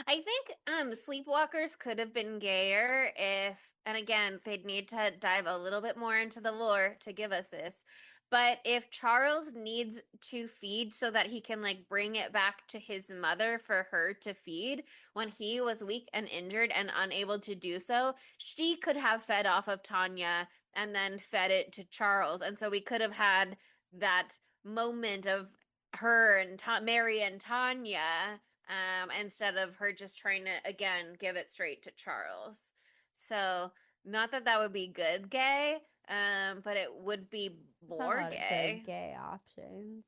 I think Sleepwalkers could have been gayer if, and again, they'd need to dive a little bit more into the lore to give us this. But if Charles needs to feed so that he can like bring it back to his mother for her to feed when he was weak and injured and unable to do so, she could have fed off of Tanya and then fed it to Charles. And so we could have had that moment of her and Mary and Tanya instead of her just trying to again give it straight to Charles. So not that that would be good gay, but it would be There's not a more lot of gay. good gay options.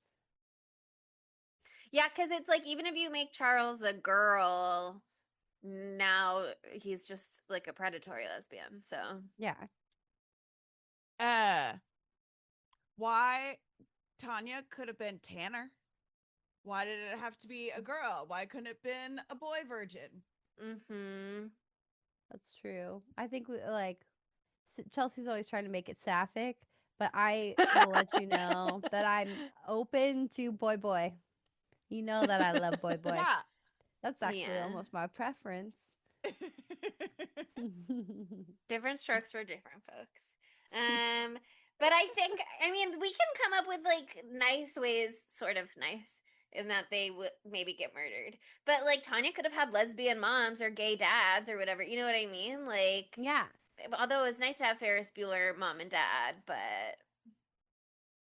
Yeah, because it's like even if you make Charles a girl, now he's just like a predatory lesbian. So Yeah. Why Tanya could have been Tanner? Why did it have to be a girl? Why couldn't it have been a boy virgin? mm-hmm. That's true. I think we like Chelsea's always trying to make it sapphic, but I will let you know that I'm open to boy boy. You know that I love boy boy. Yeah. That's actually Yeah. almost my preference. Different strokes for different folks. But I think, I mean, we can come up with like nice ways, sort of nice, in that they would maybe get murdered. But like Tanya could have had lesbian moms or gay dads or whatever. You know what I mean? Like, Yeah. although it's nice to have Ferris Bueller mom and dad, but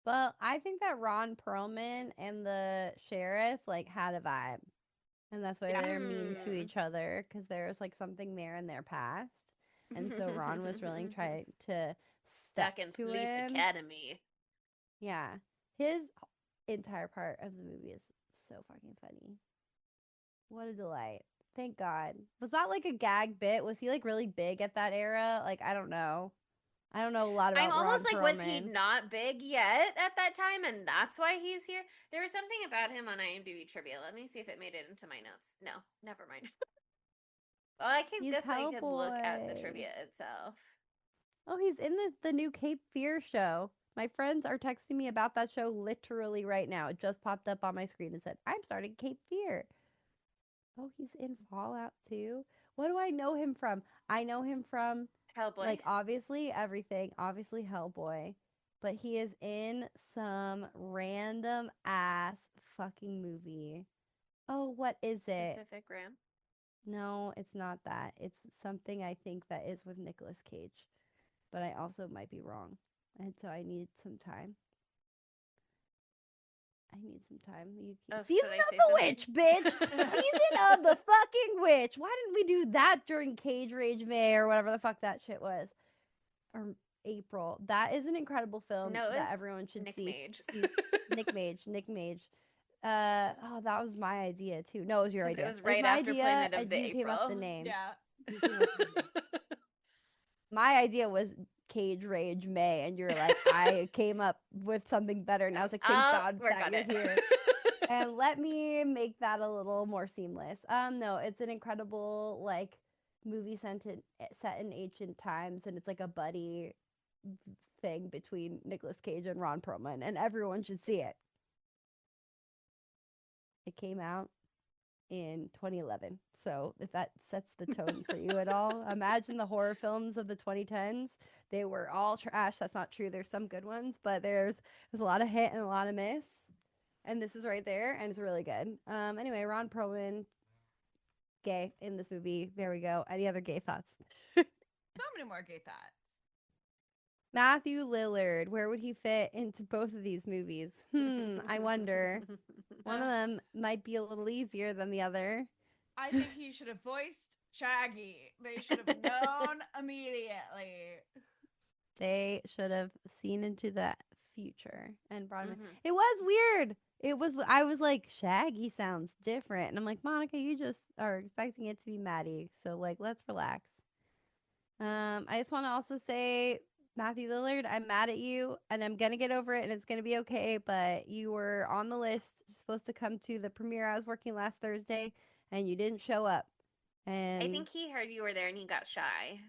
But I think that Ron Perlman and the sheriff like had a vibe. And that's why Yeah. they're mean to Mm. each other because there's like something there in their past. And so Ron was really trying to step back in to Police him. Academy. Yeah. His entire part of the movie is so fucking funny. What a delight. Thank God. Was that like a gag bit? Was he like really big at that era? Like, I don't know. I don't know a lot I'm about almost Ron like, was he Perlman. not big yet at that time, and that's why he's here? There was something about him on IMDb trivia. Let me see if it made it into my notes. No, never mind. Well, I can He's guess I could look at the Hellboy. trivia itself. Oh, he's in the new Cape Fear show. My friends are texting me about that show literally right now. It just popped up on my screen and said, I'm starting Cape Fear. Oh, he's in Fallout too. What do I know him from? I know him from, Hellboy. like, obviously everything, obviously Hellboy, but he is in some random ass fucking movie. Oh, what is it? Pacific Rim. No, it's not that. It's something I think that is with Nicolas Cage, but I also might be wrong. And so I need some time. I need some time. Oh, Season should I of say the something? Witch, bitch! Season of the fucking Witch! Why didn't we do that during Cage Rage May or whatever the fuck that shit was? Or April. That is an incredible film No, it that was everyone should Nick see. Mage. Nick Mage. Nick Mage. Oh, that was my idea too. No, it was your 'Cause idea. it was my right after idea, Planet of and the you came up with the April. name. Yeah. You came up with the name. My idea was Cage Rage May, and you're like, I came up with something better, and I was like, thank God work that on you're it. here. And let me make that a little more seamless. No, it's an incredible like movie set in ancient times, and it's like a buddy thing between Nicolas Cage and Ron Perlman, and everyone should see it. It came out in 2011. So if that sets the tone for you at all, imagine the horror films of the 2010s. They were all trash. That's not true. There's some good ones, but there's a lot of hit and a lot of miss. And this is right there, and it's really good. Anyway, Ron Perlman, gay in this movie. There we go. Any other gay thoughts? So many more gay thoughts. Matthew Lillard, where would he fit into both of these movies? I wonder. One of them might be a little easier than the other. I think he should have voiced Shaggy. They should have known immediately. They should have seen into that future and brought him in. Mhm. It was weird. I was like, Shaggy sounds different. And I'm like, Monica, you just are expecting it to be Maddie. So like, let's relax. I just want to also say, Matthew Lillard, I'm mad at you and I'm gonna get over it and it's gonna be okay, but you were on the list, supposed to come to the premiere I was working last Thursday, and you didn't show up. And I think he heard you were there and he got shy.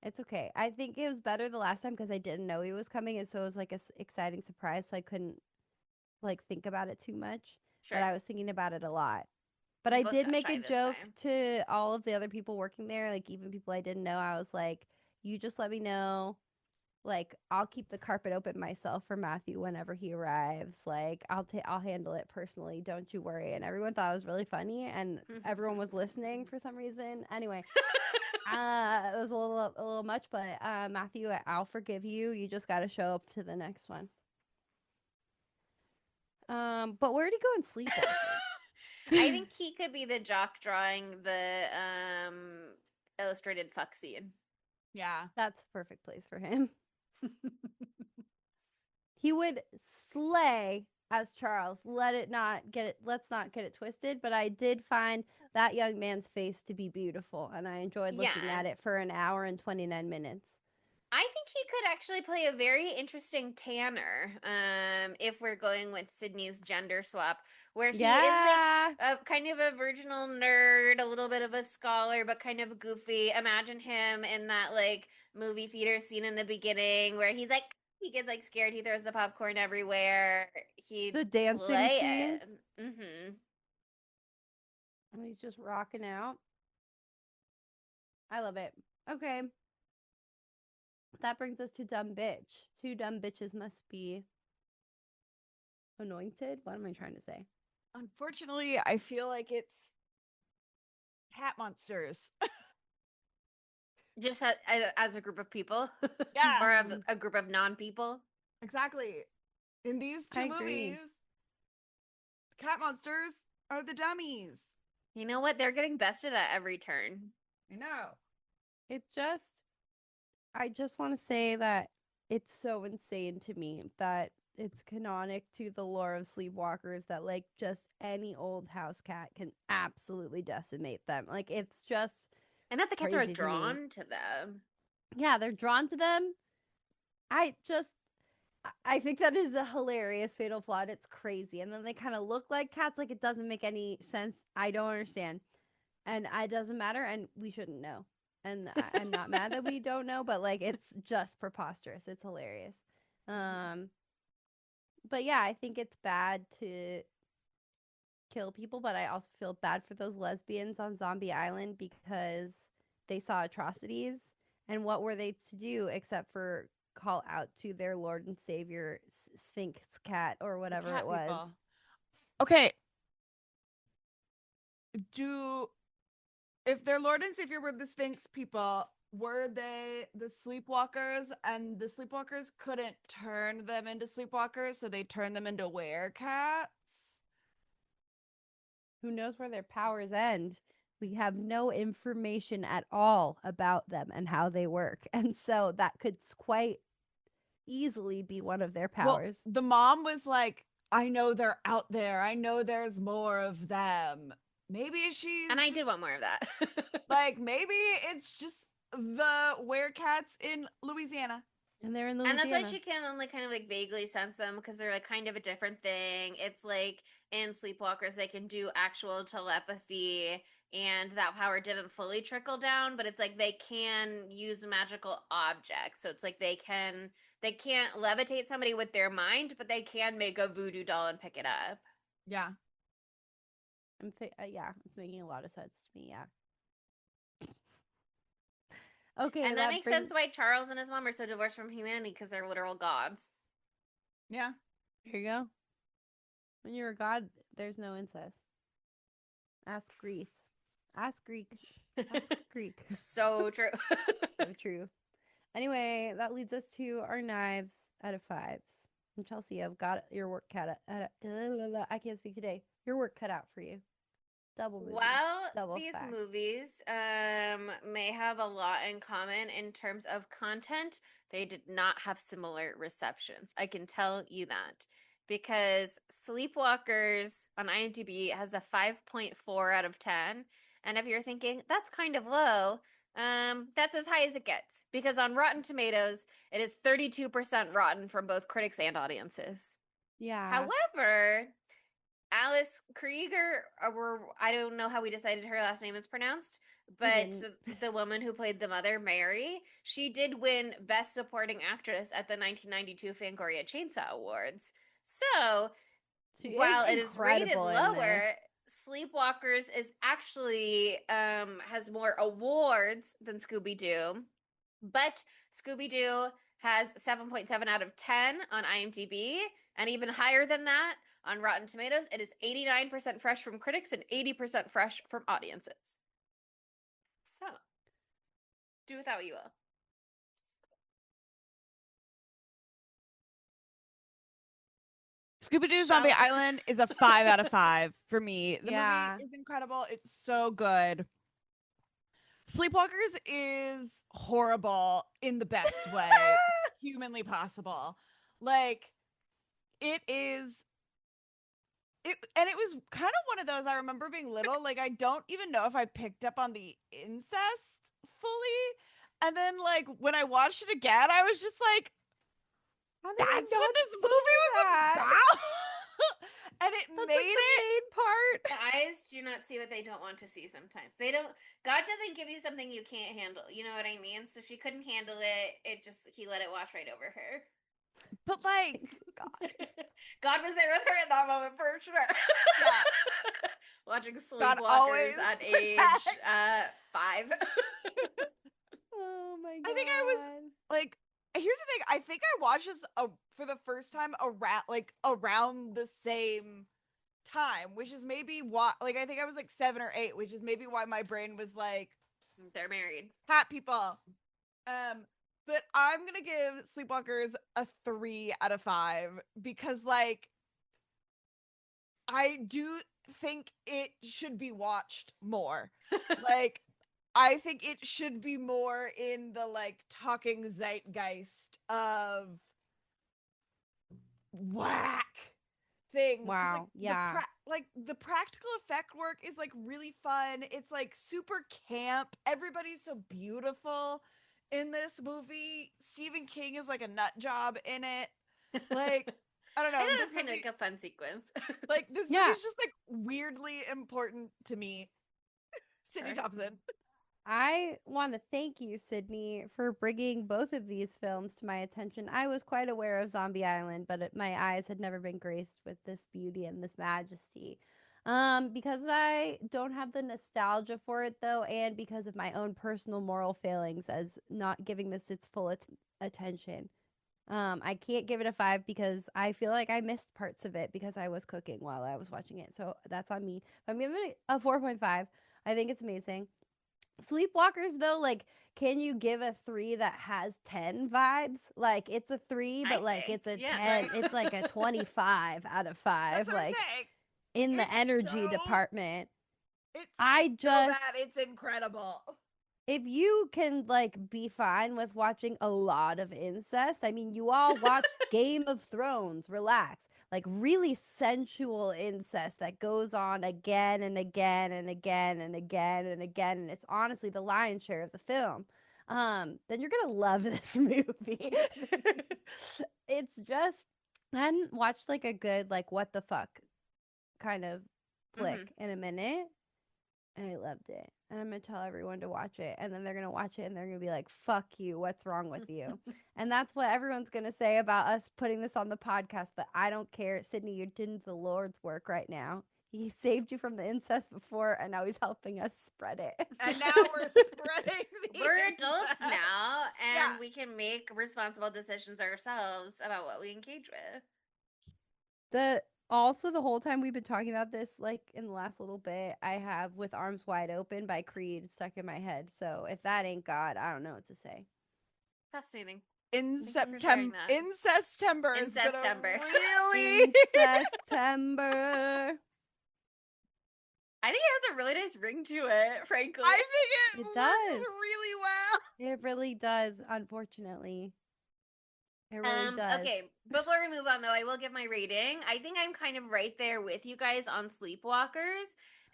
it's okay. I think it was better the last time because I didn't know he was coming, and so it was like a exciting surprise. So I couldn't like think about it too much, Sure. but I was thinking about it a lot. But We I both did got make shy a this joke time. to all of the other people working there, like even people I didn't know. I was like, "You just let me know. Like I'll keep the carpet open myself for Matthew whenever he arrives. Like I'll handle it personally. Don't you worry." And everyone thought it was really funny, and everyone was listening for some reason. Anyway. It was a little much, but Matthew, I'll forgive you. You just got to show up to the next one. But where did he go in Sleepwalkers? I think he could be the jock drawing the illustrated fuck scene. Yeah. That's a perfect place for him. He would slay as Charles. Let's not get it twisted, but I did find that young man's face to be beautiful, and I enjoyed looking Yeah. at it for an hour and 29 minutes. I think he could actually play a very interesting Tanner, if we're going with Sydney's gender swap, where he is like a kind of a virginal nerd, a little bit of a scholar, but kind of goofy. Imagine him in that like movie theater scene in the beginning where he's like he gets like scared, he throws the popcorn everywhere. He'd The dancing slay scene? it. Mm-hmm. And he's just rocking out. I love it. Okay. That brings us to dumb bitch. Two dumb bitches must be anointed. What am I trying to say? Unfortunately, I feel like it's cat monsters. Just as a group of people, Yeah. or of a group of non-people. Exactly. In these I two agree. movies, cat monsters are the dummies. You know what? They're getting bested at every turn. I know. I just want to say that it's so insane to me that it's canonic to the lore of Sleepwalkers that like just any old house cat can absolutely decimate them. Like it's just And that the cats are crazy to me. drawn to them. Yeah, they're drawn to them. I think that is a hilarious fatal flaw. It's crazy. And then they kind of look like cats. Like it doesn't make any sense. I don't understand. And it doesn't matter. And we shouldn't know. And I'm not mad that we don't know, but like it's just preposterous. It's hilarious. But yeah, I think it's bad to kill people, but I also feel bad for those lesbians on Zombie Island because they saw atrocities. And what were they to do except for call out to their Lord and Savior Sphinx cat or whatever Cat it was? people. Okay. If their Lord and Savior were the Sphinx people, were they the sleepwalkers, and the sleepwalkers couldn't turn them into sleepwalkers, so they turned them into werecats? Who knows where their powers end? We have no information at all about them and how they work. And so that could quite easily be one of their powers. Well, the mom was like, I know they're out there. I know there's more of them. Maybe she's And I did want more of that. like, maybe it's just the werecats in Louisiana. And they're in And Louisiana. that's why she can only kind of like vaguely sense them because they're like kind of a different thing. It's like in Sleepwalkers, they can do actual telepathy, and that power didn't fully trickle down, but it's like they can use magical objects. So it's like they can't levitate somebody with their mind, but they can make a voodoo doll and pick it up. Yeah. Yeah, it's making a lot of sense to me. Yeah. Okay, And that makes sense why Charles and his mom are so divorced from humanity because they're literal gods. Yeah. Here you go. When you're a god, there's no incest. Ask Greece. Ask Greek. Ask Greek. So true. So true. Anyway, that leads us to our knives out of fives. And Chelsea, I've got your work cut out. I can't speak today. Your work cut out for you. Double movie. Well, Double these facts. movies may have a lot in common in terms of content. They did not have similar receptions. I can tell you that. Because Sleepwalkers on IMDb has a 5.4 out of 10. And if you're thinking, that's kind of low, that's as high as it gets. Because on Rotten Tomatoes, it is 32% rotten from both critics and audiences. Yeah. However, Alice Krieger, or I don't know how we decided her last name is pronounced, but the woman who played the mother, Mary, she did win Best Supporting Actress at the 1992 Fangoria Chainsaw Awards. So, while it is rated lower, Sleepwalkers is actually has more awards than Scooby-Doo, but Scooby-Doo has 7.7 out of 10 on IMDb, and even higher than that on Rotten Tomatoes. It is 89% fresh from critics and 80% fresh from audiences. So, do with that what you will. Scooby-Doo Zombie Island is a 5 out of 5 for me. The movie is incredible. It's so good. Sleepwalkers is horrible in the best way humanly possible. Like, it was kind of one of those, I remember being little, like I don't even know if I picked up on the incest fully. And then like when I watched it again, I was just like, that's what this movie was about. And that's made like the main part. The eyes do not see what they don't want to see sometimes. God doesn't give you something you can't handle. You know what I mean? So she couldn't handle it. He let it wash right over her. But like, God was there with her at that moment for sure. Yeah. Watching Sleepwalkers at age 5. god. I think I was like, here's the thing. I think I watched this for the first time around the same time, which is maybe why. Like, I think I was like 7 or 8, which is maybe why my brain was like, They're married. "Hat people." But I'm gonna give Sleepwalkers a 3 out of 5 because, like, I do think it should be watched more. Like, I think it should be more in the like talking zeitgeist of whack things. 'Cause, Wow. Yeah. like the practical effect work is like really fun. It's like super camp. Everybody's so beautiful in this movie. Stephen King is like a nut job in it. Like, I don't I know. thought it This was kind of movie, like a fun sequence. like this Yeah. movie's just like weirdly important to me. Sydney Sure. Thompson. I want to thank you, Sydney, for bringing both of these films to my attention. I was quite aware of Zombie Island, but my eyes had never been graced with this beauty and this majesty. Because I don't have the nostalgia for it, though, and because of my own personal moral failings as not giving this its full attention. I can't give it a 5 because I feel like I missed parts of it because I was cooking while I was watching it. So that's on me. I'm giving it a 4.5. I think it's amazing. Sleepwalkers, though, like, can you give a 3 that has 10 vibes? Like, it's a 3, but like it's a 10. right? It's like a 25 out of 5. That's what like I'm saying. in the It's energy so- department. It's I so just bad. It's incredible. if you can like be fine with watching a lot of incest, I mean, you all watch Game of Thrones, relax. Like really sensual incest that goes on again and again and again and again and again, and it's honestly the lion's share of the film. Then you're gonna love this movie. It's just I hadn't watched like a good like what the fuck kind of flick in a minute. And I loved it. And I'm going to tell everyone to watch it. And then they're going to watch it and they're going to be like, fuck you. What's wrong with you? And that's what everyone's going to say about us putting this on the podcast. But I don't care. Sydney, you're doing the Lord's work right now. He saved you from the incest before, and now he's helping us spread it. And now we're spreading the We're adults incest. now, and Yeah. we can make responsible decisions ourselves about what we engage with. Also, the whole time we've been talking about this, like in the last little bit, I have With Arms Wide Open by Creed stuck in my head. So if that ain't God, I don't know what to say. Fascinating. In Thank you for sharing September, that. Incestember is gonna Incestember. really. September. I think it has a really nice ring to it, frankly. I think it It works does. really well. It really does, unfortunately. It really does. Okay, before we move on though, I will give my rating. I think I'm kind of right there with you guys on Sleepwalkers,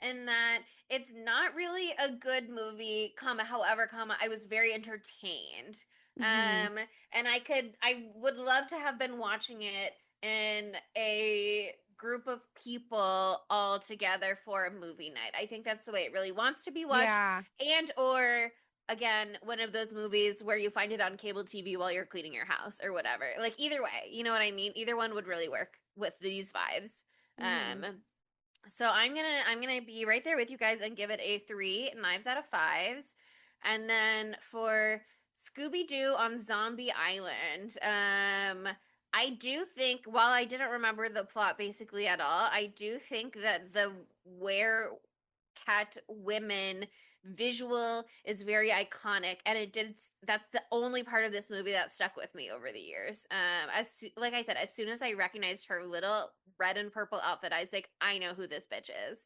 in that it's not really a good movie, however, I was very entertained. Mhm. And I would love to have been watching it in a group of people all together for a movie night. I think that's the way it really wants to be watched. Yeah. And or again, one of those movies where you find it on cable TV while you're cleaning your house or whatever. Like either way, you know what I mean? Either one would really work with these vibes. So I'm gonna be right there with you guys and give it a 3 knives out of 5s. And then for Scooby-Doo on Zombie Island, I do think, while I didn't remember the plot basically at all, I do think that the cat women visual is very iconic, and that's the only part of this movie that stuck with me over the years. Like I said, as soon as I recognized her little red and purple outfit, I was like, I know who this bitch is.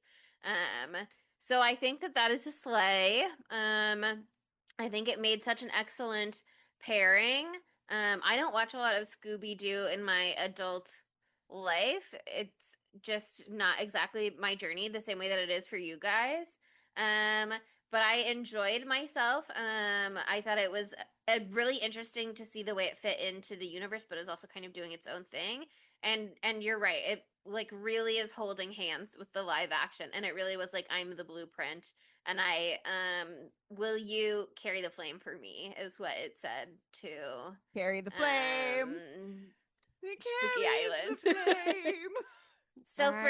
So I think that is a slay. I think it made such an excellent pairing. I don't watch a lot of Scooby-Doo in my adult life. It's just not exactly my journey the same way that it is for you guys. But I enjoyed myself. I thought it was really interesting to see the way it fit into the universe, but is also kind of doing its own thing. And you're right. It like really is holding hands with the live action, and it really was like, I'm the blueprint, and I will you carry the flame for me is what it said to Carry the flame. It Spooky carries the flame. So for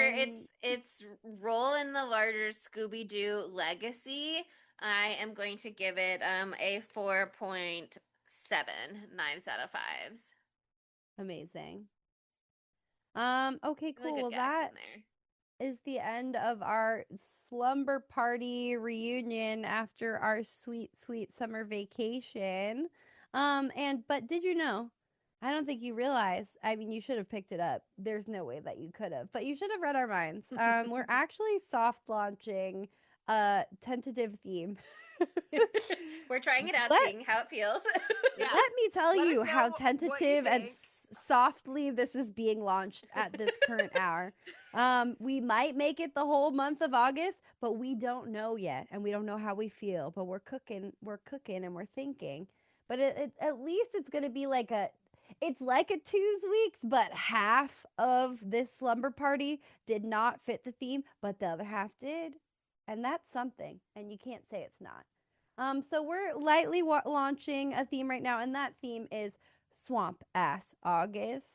its role in the larger Scooby-Doo legacy, I am going to give it a 4.7 knives out of fives. Amazing. Okay, Really cool. good Well, gags that in there. is the end of our slumber party reunion after our sweet, sweet summer vacation. But did you know? I don't think you realized. I mean, you should have picked it up. There's no way that you could have, but you should have read our minds. We're actually soft launching a tentative theme. We're trying it out, Let- seeing how it feels. Yeah. Let me tell Let us you know how what you tentative and think. softly this is being launched at this current hour. We might make it the whole month of August, but we don't know yet, and we don't know how we feel. But we're cooking, and we're thinking. But at least it's gonna be it's like a 2 weeks, but half of this slumber party did not fit the theme, but the other half did, and that's something. And you can't say it's not. So we're lightly launching a theme right now, and that theme is Swamp Ass August.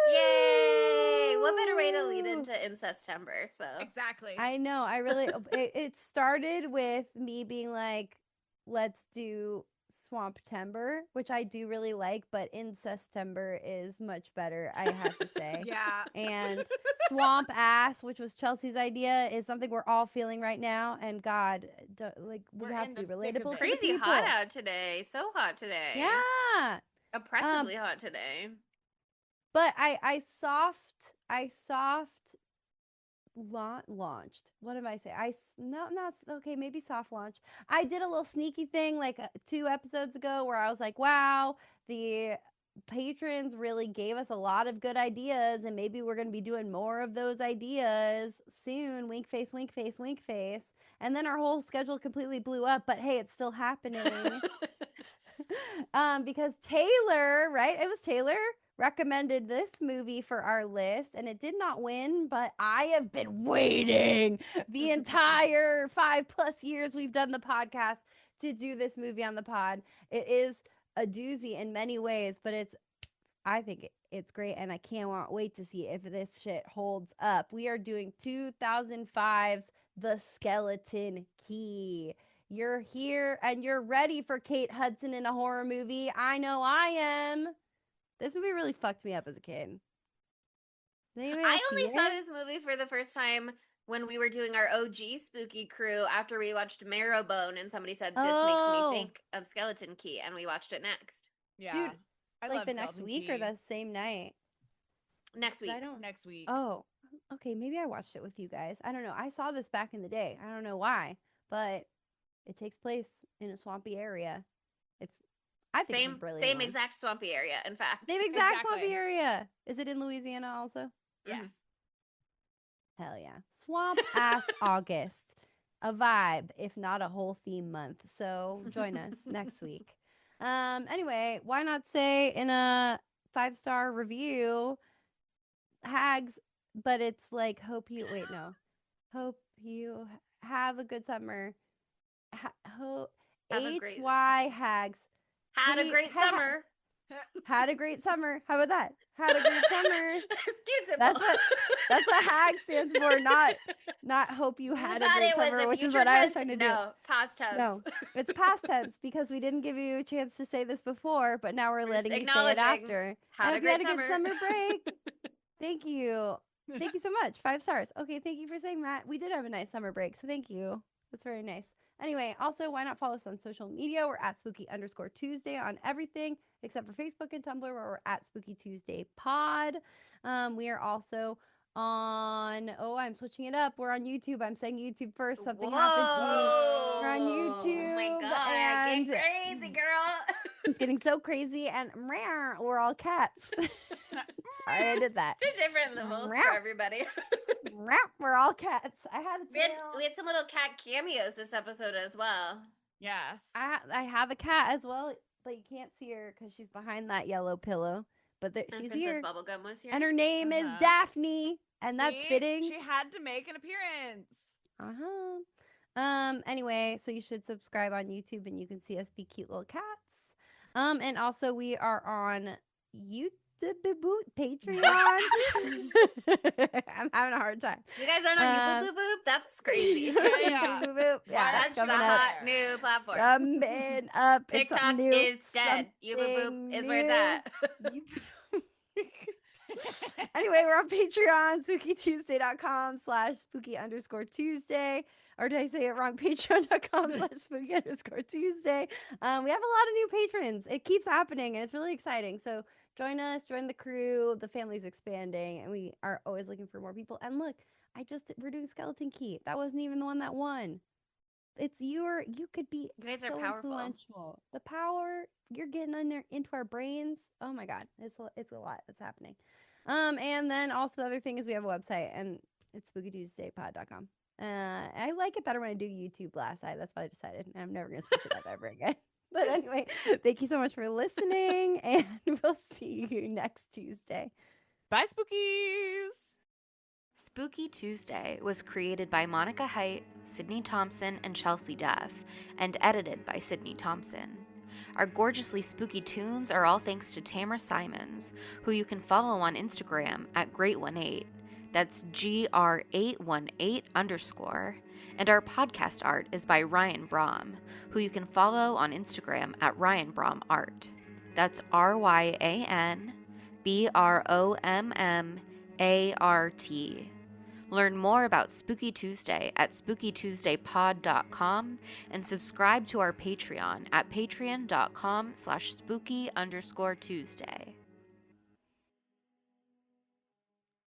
Yay! What better way to lead Ooh. into Incestember? So Exactly. I know. I really. It started with me being like, let's do Swamptember, which I do really like, but Incestember is much better, I have to say. Yeah. And Swamp Ass, which was Chelsea's idea, is something we're all feeling right now. And God, we We're have in to be the thick of relatable it. to the crazy people. hot out today. So hot today. Yeah. Oppressively hot today. But I soft launched. What am I saying? No, not okay. Maybe soft launch. I did a little sneaky thing like 2 episodes ago where I was like, "Wow, the patrons really gave us a lot of good ideas, and maybe we're going to be doing more of those ideas soon." Wink face, wink face, wink face. And then our whole schedule completely blew up. But hey, it's still happening. Because Taylor, right? It was Taylor recommended this movie for our list, and it did not win, but I have been waiting the entire 5+ years we've done the podcast to do this movie on the pod. It is a doozy in many ways, but I think it's great, and I can't wait to see if this shit holds up. We are doing 2005's The Skeleton Key. You're here and you're ready for Kate Hudson in a horror movie. I know I am. This movie really fucked me up as a kid. I only saw this movie for the first time when we were doing our OG spooky crew after we watched Marrowbone, and somebody said, "This makes me think of Skeleton Key," and we watched it next. Yeah. Dude, I like love the next Skeleton week or Key. the same night? Next week. I don't. Next week. Oh, okay. Maybe I watched it with you guys. I don't know. I saw this back in the day. I don't know why, but it takes place in a swampy area. I think it's a brilliant same one. exact swampy area. In fact, Same exact Exactly. swampy area. Is it in Louisiana also? Yes. Hell yeah. Swamp Ass August. A vibe, if not a whole theme month. So join us next week. Anyway, why not say in a 5-star review, Hags, but it's like hope you have a good summer. Have a great- HY Hags. had a great summer. Had a great summer. How about that? Had a great summer. Excuse That's what HAG stands for. Not hope you had a great summer, which is what I was trying to do. No, past tense. No, it's past tense because we didn't give you a chance to say this before, but now we're letting you say it after. I hope you had a good summer break. Thank you. Thank you so much. 5 stars. Okay, thank you for saying that. We did have a nice summer break, so thank you. That's very nice. Anyway, also, why not follow us on social media? We're at Spooky_Tuesday on everything except for Facebook and Tumblr, where we're at Spooky Tuesday Pod. We are also on, I'm switching it up. We're on YouTube. I'm saying YouTube first. Something happened to me. We're on YouTube. Oh my God. And Get crazy, girl. it's getting so crazy, and we're all cats. Sorry, I did that. 2 different levels for everybody. We're all cats. I had a tail. We had some little cat cameos this episode as well. Yes. I have a cat as well, but you can't see her because she's behind that yellow pillow. But she's Princess here, Bubblegum was here. and her name is Daphne, and that's See? fitting. She had to make an appearance. Anyway, so you should subscribe on YouTube, and you can see us be cute little cats. And also we are on YouTube. Patreon. I'm having a hard time. You guys aren't on You Boop Boop Boop? That's crazy. Yeah. Boop, boop. Yeah, That's that's the coming up. hot new platform. Coming up. It's TikTok something new, is dead. You Boop Boop is where it's at. Anyway, we're on Patreon, spookytuesday.com/spooky_Tuesday. Or did I say it wrong? Patreon.com/spooky_Tuesday. We have a lot of new patrons. It keeps happening and it's really exciting. So join us, join the crew. The family's expanding and we are always looking for more people. And look, we're doing Skeleton Key. That wasn't even the one that won. It's you could be You guys are so powerful. influential. The power you're getting into our brains. Oh my God, it's a lot that's happening. And then also the other thing is we have a website and it's spookytuesdaypod.com. I like it better when I do YouTube last night. That's what I decided. I'm never gonna switch it up ever again. But anyway, thank you so much for listening, and we'll see you next Tuesday. Bye, Spookies. Spooky Tuesday was created by Monica Haidt, Sydney Thompson, and Chelsea Duff, and edited by Sydney Thompson. Our gorgeously spooky tunes are all thanks to Tamara Simons, who you can follow on Instagram at Great18. That's GR818_. And our podcast art is by Ryan Brom, who you can follow on Instagram at Ryan Brom Art. That's RyanBrommArt. Learn more about Spooky Tuesday at spookytuesdaypod.com and subscribe to our Patreon at patreon.com/spooky_Tuesday.